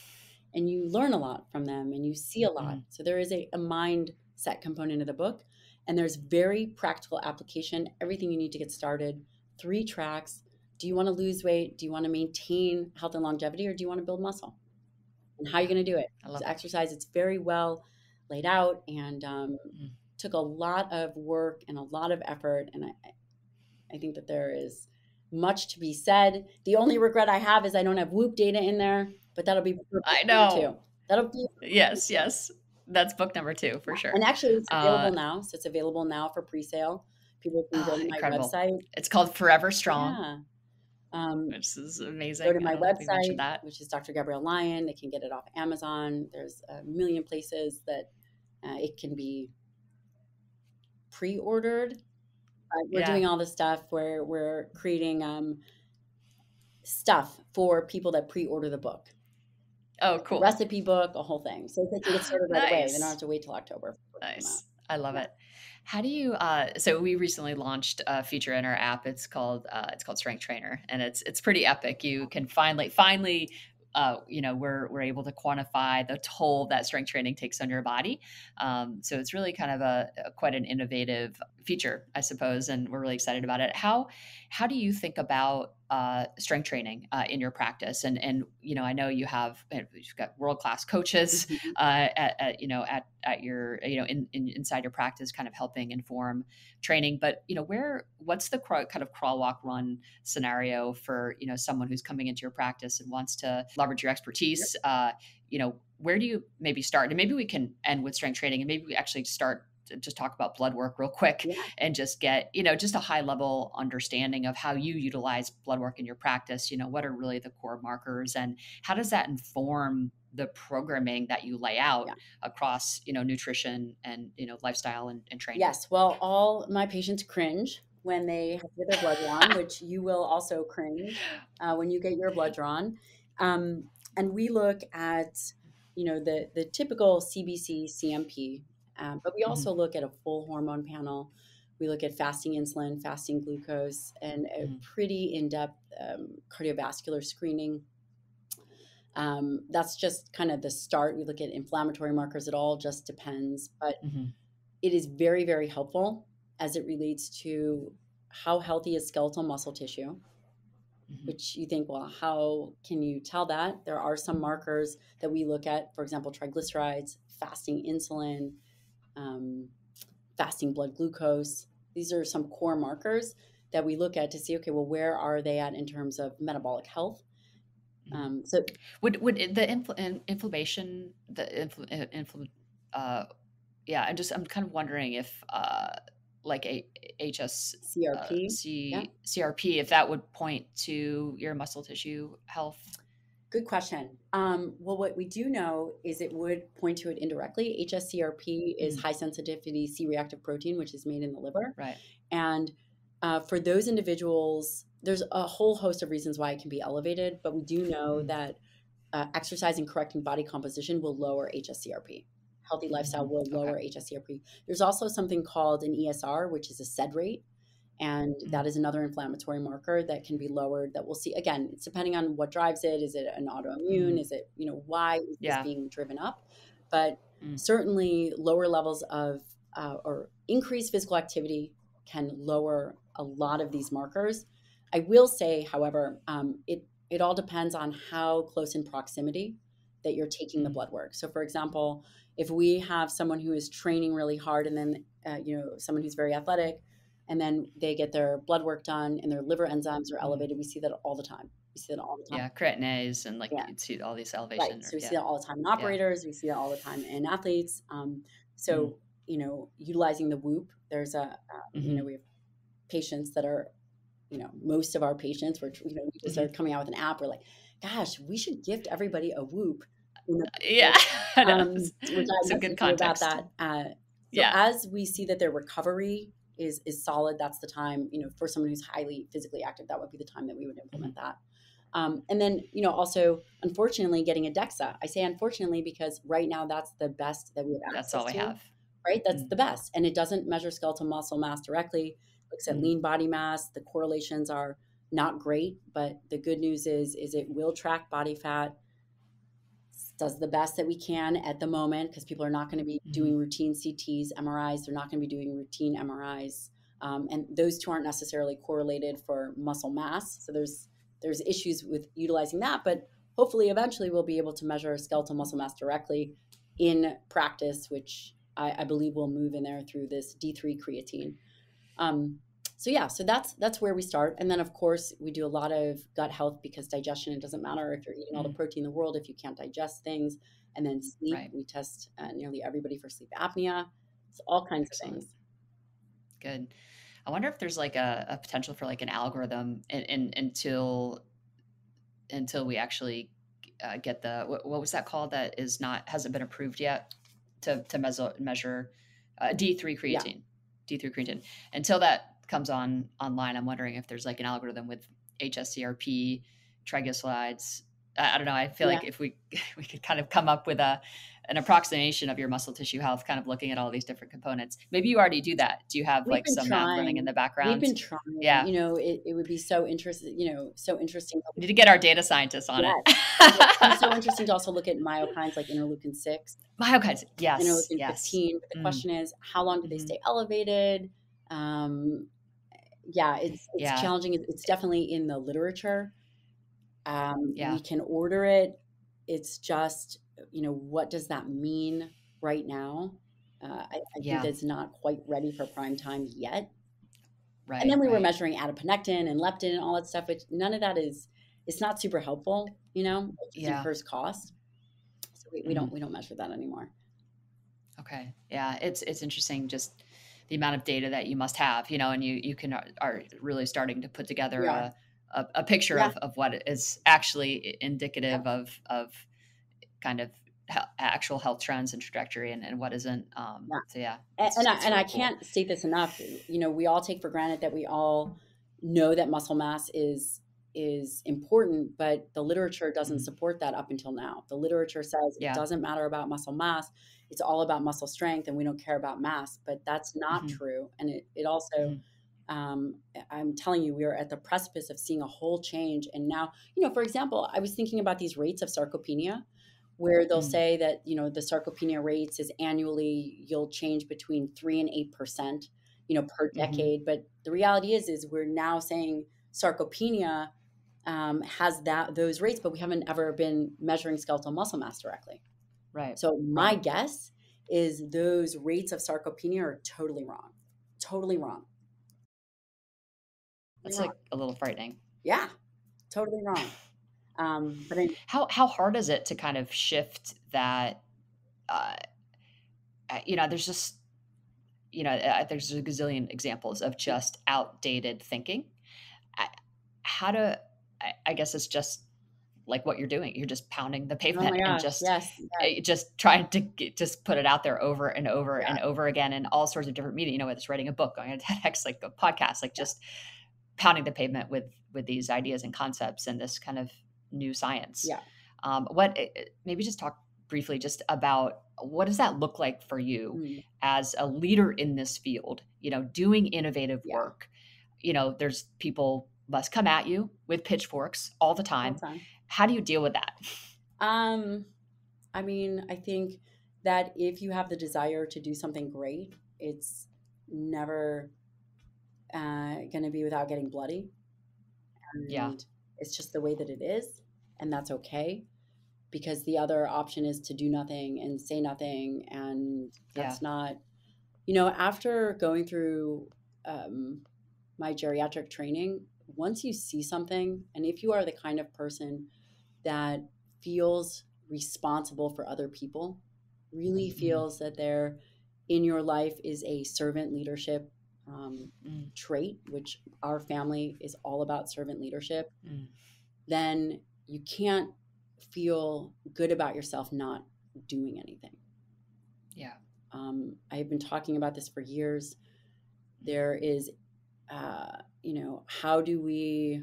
and you learn a lot from them and you see a lot. So there is a mindset component of the book, and there's very practical application, everything you need to get started, 3 tracks. Do you want to lose weight? Do you want to maintain health and longevity, or do you want to build muscle? And how are you going to do it? It's exercise. It's very well laid out, and took a lot of work and a lot of effort. And I think that there is much to be said. The only regret I have is I don't have Whoop data in there, but that'll be book I know. number 2. That'll be yes. That's book number 2 for sure. And actually, it's available now. So it's available now for pre-sale. People can go to my website. It's called Forever Strong. Yeah. Which is amazing. Go to my website, which is Dr. Gabrielle Lyon. They can get it off Amazon. There's a million places that it can be pre-ordered. We're doing all this stuff where we're creating stuff for people that pre-order the book. Oh, cool. A recipe book, a whole thing. So they can get started right away. They don't have to wait till October. Nice. I love it. How do you, so we recently launched a feature in our app. It's called Strength Trainer, and it's pretty epic. You can finally, we're able to quantify the toll that strength training takes on your body. So it's really kind of quite an innovative feature, I suppose, and we're really excited about it. How do you think about strength training in your practice? And I know you've got world-class coaches at your inside your practice, kind of helping inform training. But what's the kind of crawl, walk, run scenario for someone who's coming into your practice and wants to leverage your expertise? Where do you maybe start? And maybe we can end with strength training, and maybe we actually start to just talk about blood work real quick and just get just a high level understanding of how you utilize blood work in your practice. What are really the core markers, and how does that inform the programming that you lay out across nutrition and lifestyle and training? Yes. Well, all my patients cringe when they have to get their blood drawn, which you will also cringe when you get your blood drawn. And we look at the typical CBC, CMP, but we also look at a full hormone panel. We look at fasting insulin, fasting glucose, and a pretty in-depth cardiovascular screening. That's just kind of the start. We look at inflammatory markers. It all just depends, but it is very, very helpful as it relates to how healthy is skeletal muscle tissue, which you think, well, how can you tell that? There are some markers that we look at, for example, triglycerides, fasting insulin, fasting blood glucose. These are some core markers that we look at to see, okay, well, where are they at in terms of metabolic health? So would the inflammation, I'm kind of wondering if like a CRP, if that would point to your muscle tissue health. Good question. Well, what we do know is it would point to it indirectly. HSCRP is high sensitivity C-reactive protein, which is made in the liver. Right. And for those individuals, there's a whole host of reasons why it can be elevated, but we do know that exercise and correcting body composition will lower HSCRP. Healthy lifestyle will lower HSCRP. There's also something called an ESR, which is a SED rate. And that is another inflammatory marker that can be lowered that we'll see. Again, it's depending on what drives it. Is it an autoimmune? Is it, why is this being driven up? But certainly lower levels of or increased physical activity can lower a lot of these markers. I will say, however, it all depends on how close in proximity that you're taking the blood work. So for example, if we have someone who is training really hard and then, someone who's very athletic, and then they get their blood work done and their liver enzymes are elevated, we see that all the time. Yeah, creatinase and you see all these elevations. Right. So we see that all the time in operators. We see that all the time in athletes. Utilizing the Whoop, there's we have patients that are, most of our patients, we just started coming out with an app. We're like, gosh, we should gift everybody a Whoop. It's a good context about that. As we see that their recovery is solid, that's the time, for someone who's highly physically active, that would be the time that we would implement that. And then, also, unfortunately, getting a DEXA. I say unfortunately because right now that's the best that we have access to. That's all we have. Right? That's the best. And it doesn't measure skeletal muscle mass directly. It looks at lean body mass. The correlations are not great, but the good news is it will track body fat, does the best that we can at the moment, because people are not going to be doing routine CTs, MRIs. They're not going to be doing routine MRIs. And those two aren't necessarily correlated for muscle mass. So there's issues with utilizing that, but hopefully eventually we'll be able to measure skeletal muscle mass directly in practice, which I believe will move in there through this D3 creatine. So that's where we start. And then of course we do a lot of gut health, because digestion, it doesn't matter if you're eating all the protein in the world, if you can't digest things. And then sleep, we test nearly everybody for sleep apnea. It's all kinds of things. Good. I wonder if there's like a potential for like an algorithm until we actually get the, what was that called, that hasn't been approved yet to measure D3 creatine. D3 creatine. Until that comes online, I'm wondering if there's like an algorithm with HSCRP, triglycerides. I don't know. I feel like if we could kind of come up with an approximation of your muscle tissue health, kind of looking at all these different components. Maybe you already do that. Do you have like some math running in the background? We've been trying. Yeah. It would be so interesting. So interesting. We need to get our data scientists on it. It's so interesting to also look at myokines like interleukin 6. Myokines, yes. Interleukin 15. But the question is, how long do they stay elevated? It's challenging. It's definitely in the literature. We can order it. It's just, what does that mean right now? I think that's not quite ready for prime time yet. Right. And then we were measuring adiponectin and leptin and all that stuff, which none of that it's not super helpful, it just incurs cost. So we don't measure that anymore. Okay. Yeah. It's interesting, just the amount of data that you must have, and you are really starting to put together a picture of what is actually indicative of kind of actual health trends and trajectory and what isn't. So yeah. And I can't state this enough. We all take for granted that we all know that muscle mass is important, but the literature doesn't support that up until now. The literature says it doesn't matter about muscle mass. It's all about muscle strength, and we don't care about mass, but that's not true. And it also, I'm telling you, we are at the precipice of seeing a whole change. And now, for example, I was thinking about these rates of sarcopenia, where they'll say that, the sarcopenia rates is annually, you'll change between 3 and 8%, per decade. But the reality is we're now saying sarcopenia has those rates, but we haven't ever been measuring skeletal muscle mass directly. Right. So my guess is those rates of sarcopenia are totally wrong. Totally wrong. That's like a little frightening. Yeah, totally wrong. But how hard is it to kind of shift that? There's just, there's a gazillion examples of just outdated thinking. I guess it's just like what you're doing. You're just pounding the pavement and just trying to just put it out there over and over and over again in all sorts of different media, whether it's writing a book, going to TEDx, like a podcast, like just pounding the pavement with these ideas and concepts and this kind of new science. Maybe just talk briefly just about what does that look like for you as a leader in this field, doing innovative work. There's people must come at you with pitchforks all the time. How do you deal with that? I think that if you have the desire to do something great, it's never going to be without getting bloody. And it's just the way that it is. And that's okay. Because the other option is to do nothing and say nothing. And that's not, after going through my geriatric training, once you see something, and if you are the kind of person that feels responsible for other people, really feels that there in your life is a servant leadership trait, which our family is all about servant leadership, then you can't feel good about yourself not doing anything. I've been talking about this for years. There is, how do we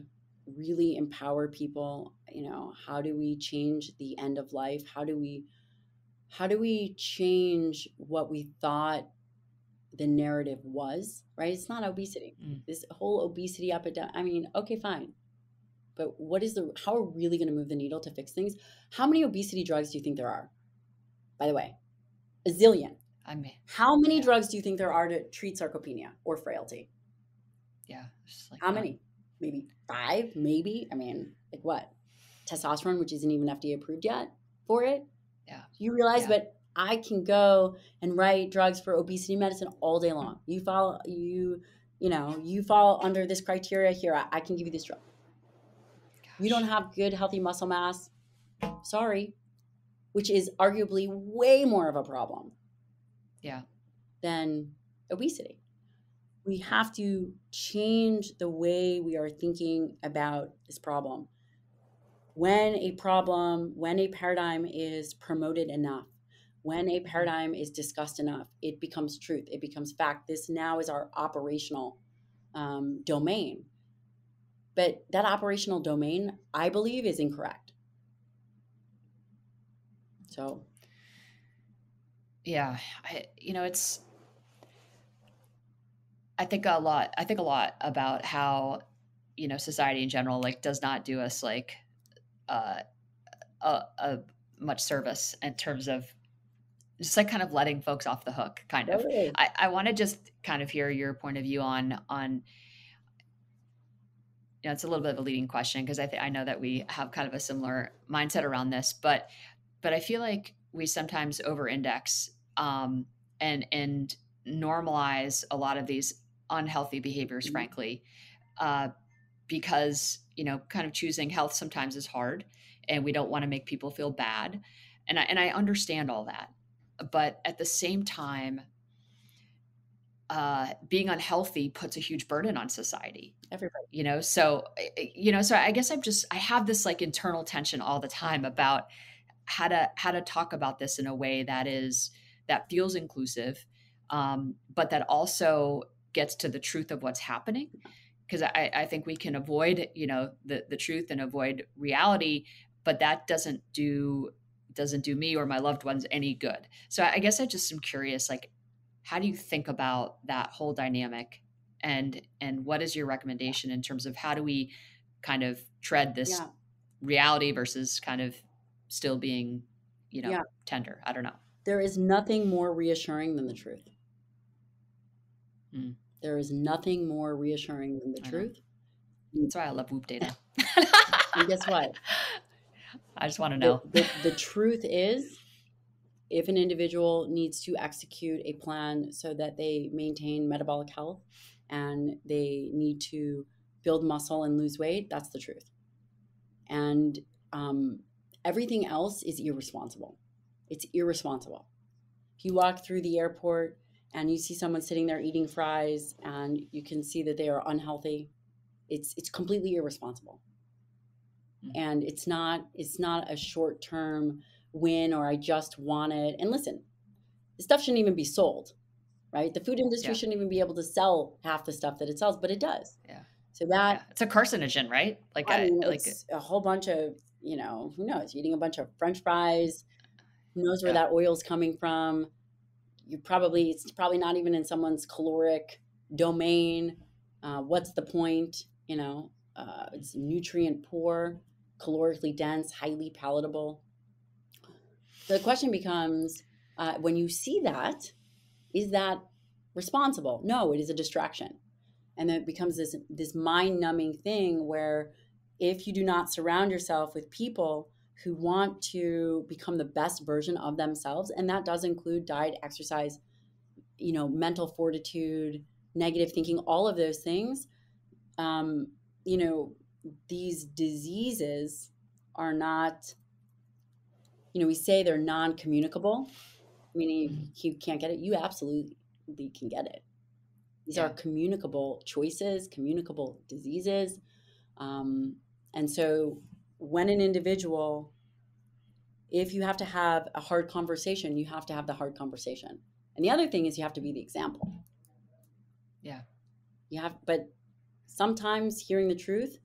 really empower people? How do we change the end of life? How do we change what we thought the narrative was, right? It's not obesity. This whole obesity epidemic. I mean, okay, fine. But how are we really going to move the needle to fix things? How many obesity drugs do you think there are? By the way, a zillion. How many drugs do you think there are to treat sarcopenia or frailty? Yeah. How many? Maybe 5, maybe. I mean, like what? Testosterone, which isn't even FDA approved yet for it. Yeah. You realize, but I can go and write drugs for obesity medicine all day long. You fall under this criteria here. I can give you this drug. Gosh. You don't have good, healthy muscle mass. Sorry. Which is arguably way more of a problem. Yeah. Than obesity. We have to change the way we are thinking about this problem. When a paradigm is promoted enough, when a paradigm is discussed enough, it becomes truth. It becomes fact. This now is our operational domain. But that operational domain, I believe, is incorrect. So, yeah, I think a lot about how, society in general, like, does not do us like a much service in terms of just like kind of letting folks off the hook, kind of. Totally. I want to just kind of hear your point of view on it's a little bit of a leading question because I know that we have kind of a similar mindset around this, but I feel like we sometimes over-index and normalize a lot of these unhealthy behaviors, frankly, because, kind of choosing health sometimes is hard and we don't want to make people feel bad. And I understand all that. But at the same time, being unhealthy puts a huge burden on society. Everybody. So I guess I have this like internal tension all the time about how to talk about this in a way that feels inclusive, but that also gets to the truth of what's happening. Because I think we can avoid, the truth and avoid reality, but that doesn't do me or my loved ones any good. So I guess I just am curious, like, how do you think about that whole dynamic, and what is your recommendation in terms of how do we kind of tread this reality versus kind of still being, tender? I don't know. There is nothing more reassuring than the truth. There is nothing more reassuring than the truth. That's why I love Whoop data. And guess what? I just want to know. The truth is, if an individual needs to execute a plan so that they maintain metabolic health and they need to build muscle and lose weight, that's the truth. And everything else is irresponsible. It's irresponsible. If you walk through the airport and you see someone sitting there eating fries and you can see that they are unhealthy, it's completely irresponsible. And it's not a short-term win or I just want it. And listen, this stuff shouldn't even be sold, right? The food industry shouldn't even be able to sell half the stuff that it sells, but it does. Yeah. So that it's a carcinogen, right? Like it's a whole bunch of, who knows, eating a bunch of French fries, who knows where that oil's coming from. It's probably not even in someone's caloric domain. What's the point? It's nutrient poor, calorically dense, highly palatable. So the question becomes, when you see that, is that responsible? No, it is a distraction. And then it becomes this mind-numbing thing where if you do not surround yourself with people who want to become the best version of themselves, and that does include diet, exercise, mental fortitude, negative thinking, all of those things, these diseases are not, we say they're non-communicable, meaning you can't get it. You absolutely can get it. These are communicable choices, communicable diseases. And so when an individual, if you have to have a hard conversation, you have to have the hard conversation. And the other thing is you have to be the example. Yeah. But sometimes hearing the truth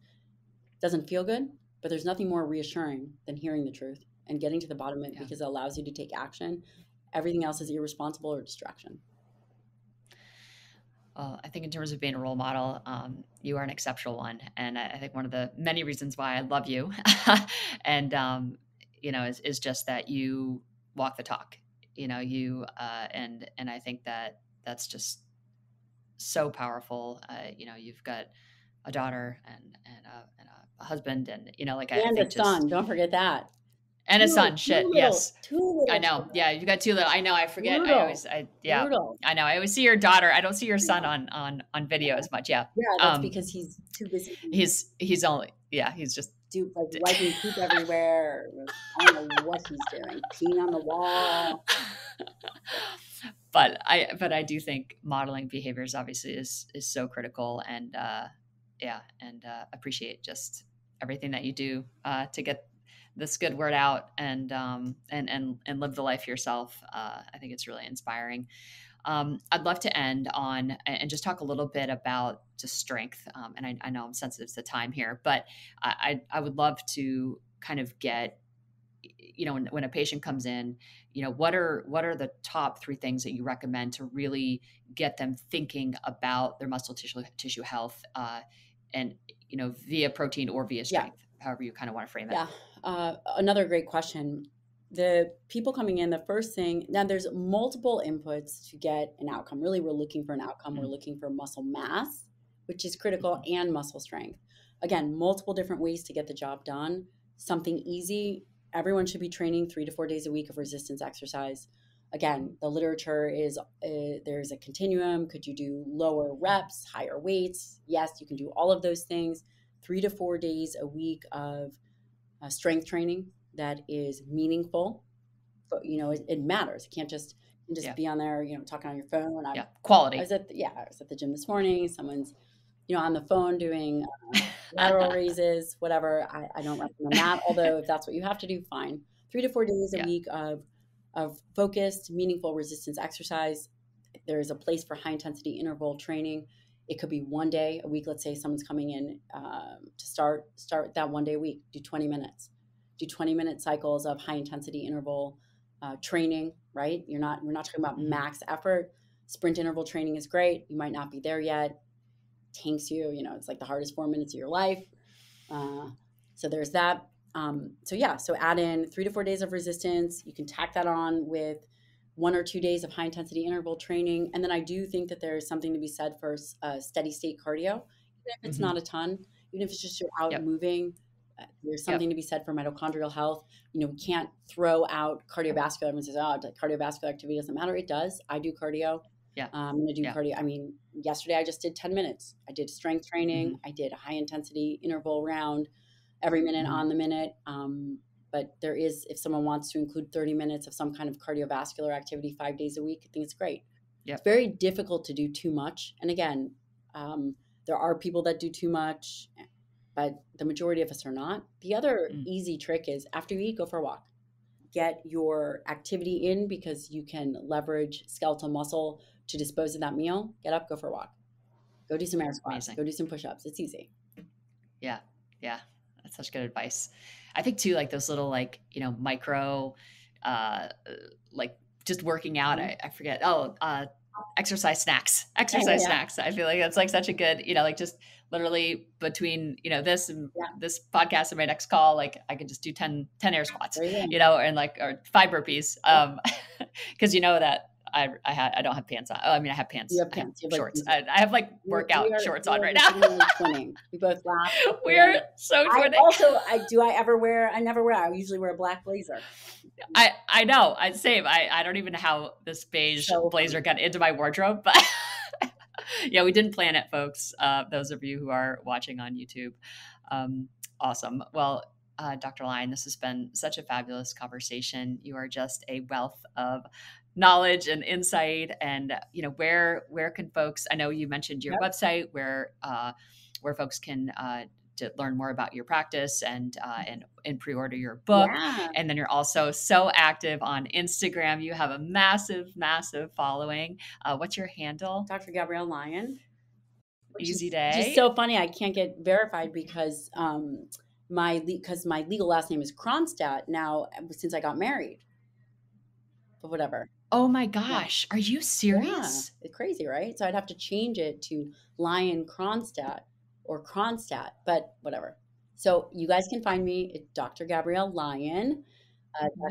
doesn't feel good, but there's nothing more reassuring than hearing the truth and getting to the bottom of it, because it allows you to take action. Everything else is irresponsible or distraction. Well, I think in terms of being a role model, you are an exceptional one. And I think one of the many reasons why I love you and, is just that you walk the talk, and I think that that's just so powerful. You've got a daughter and a husband, and, I And think a son, don't forget that. and a son. Shit. Yes. Two little I know. children. Yeah. You got two little, I know. I forget. Brutal. Yeah. Brutal. I know. I always see your daughter. I don't see your son on video as much. Yeah. Yeah. That's because he's too busy. He's just wiping poop everywhere. I don't know what he's doing. Peeing on the wall. But I do think modeling behaviors obviously is so critical, and appreciate just everything that you do to get this good word out and live the life yourself. I think it's really inspiring. I'd love to end on and just talk a little bit about just strength. And I know I'm sensitive to time here, but I would love to kind of get, when a patient comes in, what are the top 3 things that you recommend to really get them thinking about their muscle tissue health, and via protein or via strength, however you kind of want to frame it. Another great question. The people coming in, the first thing, now there's multiple inputs to get an outcome. Really, we're looking for an outcome. We're looking for muscle mass, which is critical, and muscle strength. Again, multiple different ways to get the job done. Something easy. Everyone should be training 3 to 4 days a week of resistance exercise. Again, the literature is there's a continuum. Could you do lower reps, higher weights? Yes, you can do all of those things. 3 to 4 days a week of strength training that is meaningful. But, it matters. You can't just be on there, talking on your phone. Quality. I was at the gym this morning. Someone's, on the phone doing lateral raises, whatever. I don't recommend that. Although if that's what you have to do, fine. 3 to 4 days a week of focused, meaningful resistance exercise. There is a place for high intensity interval training. It could be 1 day a week. Let's say someone's coming in to start that 1 day a week. Do 20 minutes. Do 20-minute cycles of high intensity interval training. Right? We're not talking about max effort. Sprint interval training is great. You might not be there yet. Tanks you. It's like the hardest 4 minutes of your life. So there's that. So add in 3 to 4 days of resistance. You can tack that on with 1 or 2 days of high intensity interval training. And then I do think that there's something to be said for steady state cardio. Even if it's not a ton, even if it's just you're out moving, there's something to be said for mitochondrial health. We can't throw out cardiovascular. Everyone says, cardiovascular activity doesn't matter. It does. I do cardio. I'm going to do cardio. I mean, yesterday I just did 10 minutes. I did strength training. I did a high intensity interval round every minute on the minute. But there is, if someone wants to include 30 minutes of some kind of cardiovascular activity 5 days a week, I think it's great. It's very difficult to do too much. And again, there are people that do too much, but the majority of us are not. The other easy trick is after you eat, go for a walk. Get your activity in, because you can leverage skeletal muscle to dispose of that meal. Get up, go for a walk. Go do some air squats. Go do some push-ups. It's easy. Yeah. That's such good advice. I think too, like those little, micro, just working out. I forget. Exercise snacks. Snacks. I feel like that's like such a good, just literally between, this and this podcast and my next call, like I could just do 10 air squats, and or 5 burpees. Cause that I don't have pants on. Oh, I mean, I have pants. You have pants. You have shorts. I have workout shorts on right now. Twinning. We both laugh. We're so twinning. I never wear. I usually wear a black blazer. I know. Same. I don't even know how this beige blazer got into my wardrobe, but we didn't plan it, folks. Those of you who are watching on YouTube. Awesome. Well, Dr. Lyon, this has been such a fabulous conversation. You are just a wealth of knowledge and insight. And where can folks? I know you mentioned your website, where folks can to learn more about your practice and pre-order your book. And then you're also so active on Instagram. You have a massive following. What's your handle? Dr. Gabrielle Lyon. easy day. Just so funny. I can't get verified because my legal last name is Kronstadt now since I got married. But whatever. Oh my gosh. Are you serious? Yeah. It's crazy, right? So I'd have to change it to Lyon Kronstadt or Kronstadt, but whatever. So you guys can find me at Dr. Gabrielle Lyon,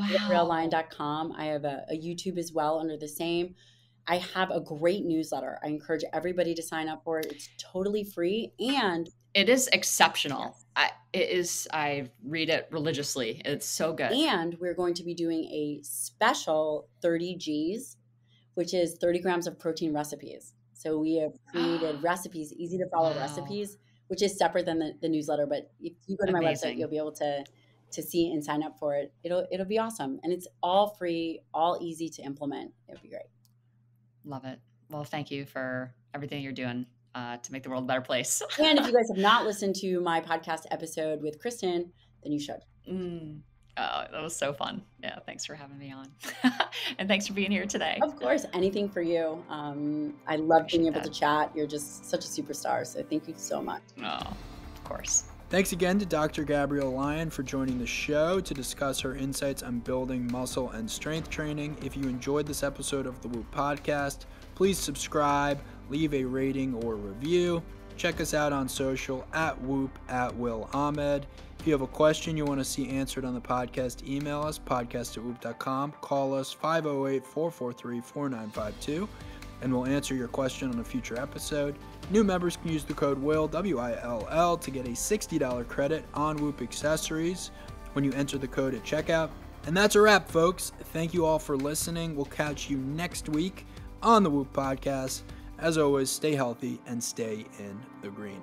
drgabriellelyon.com. I have a YouTube as well under the same. I have a great newsletter. I encourage everybody to sign up for it. It's totally free and it is exceptional. Yes. I read it religiously. It's so good. And we're going to be doing a special 30 Gs, which is 30 grams of protein recipes. So we have created recipes, easy to follow recipes, which is separate than the newsletter. But if you go to my website, you'll be able to see and sign up for it. It'll be awesome. And it's all free, all easy to implement. It'll be great. Love it. Well, thank you for everything you're doing to make the world a better place. And if you guys have not listened to my podcast episode with Kristen, then you should. Oh, that was so fun. Yeah, thanks for having me on. And thanks for being here today. Of course, anything for you. I love being able to chat. You're just such a superstar. So thank you so much. Oh, of course. Thanks again to Dr. Gabrielle Lyon for joining the show to discuss her insights on building muscle and strength training. If you enjoyed this episode of the Whoop Podcast, please subscribe, leave a rating or review. Check us out on social at Whoop at Will Ahmed. If you have a question you want to see answered on the podcast, email us, podcast@whoop.com. Call us 508-443-4952, and we'll answer your question on a future episode. New members can use the code WILL, W-I-L-L, to get a $60 credit on Whoop accessories when you enter the code at checkout. And that's a wrap, folks. Thank you all for listening. We'll catch you next week on the Whoop Podcast. As always, stay healthy and stay in the green.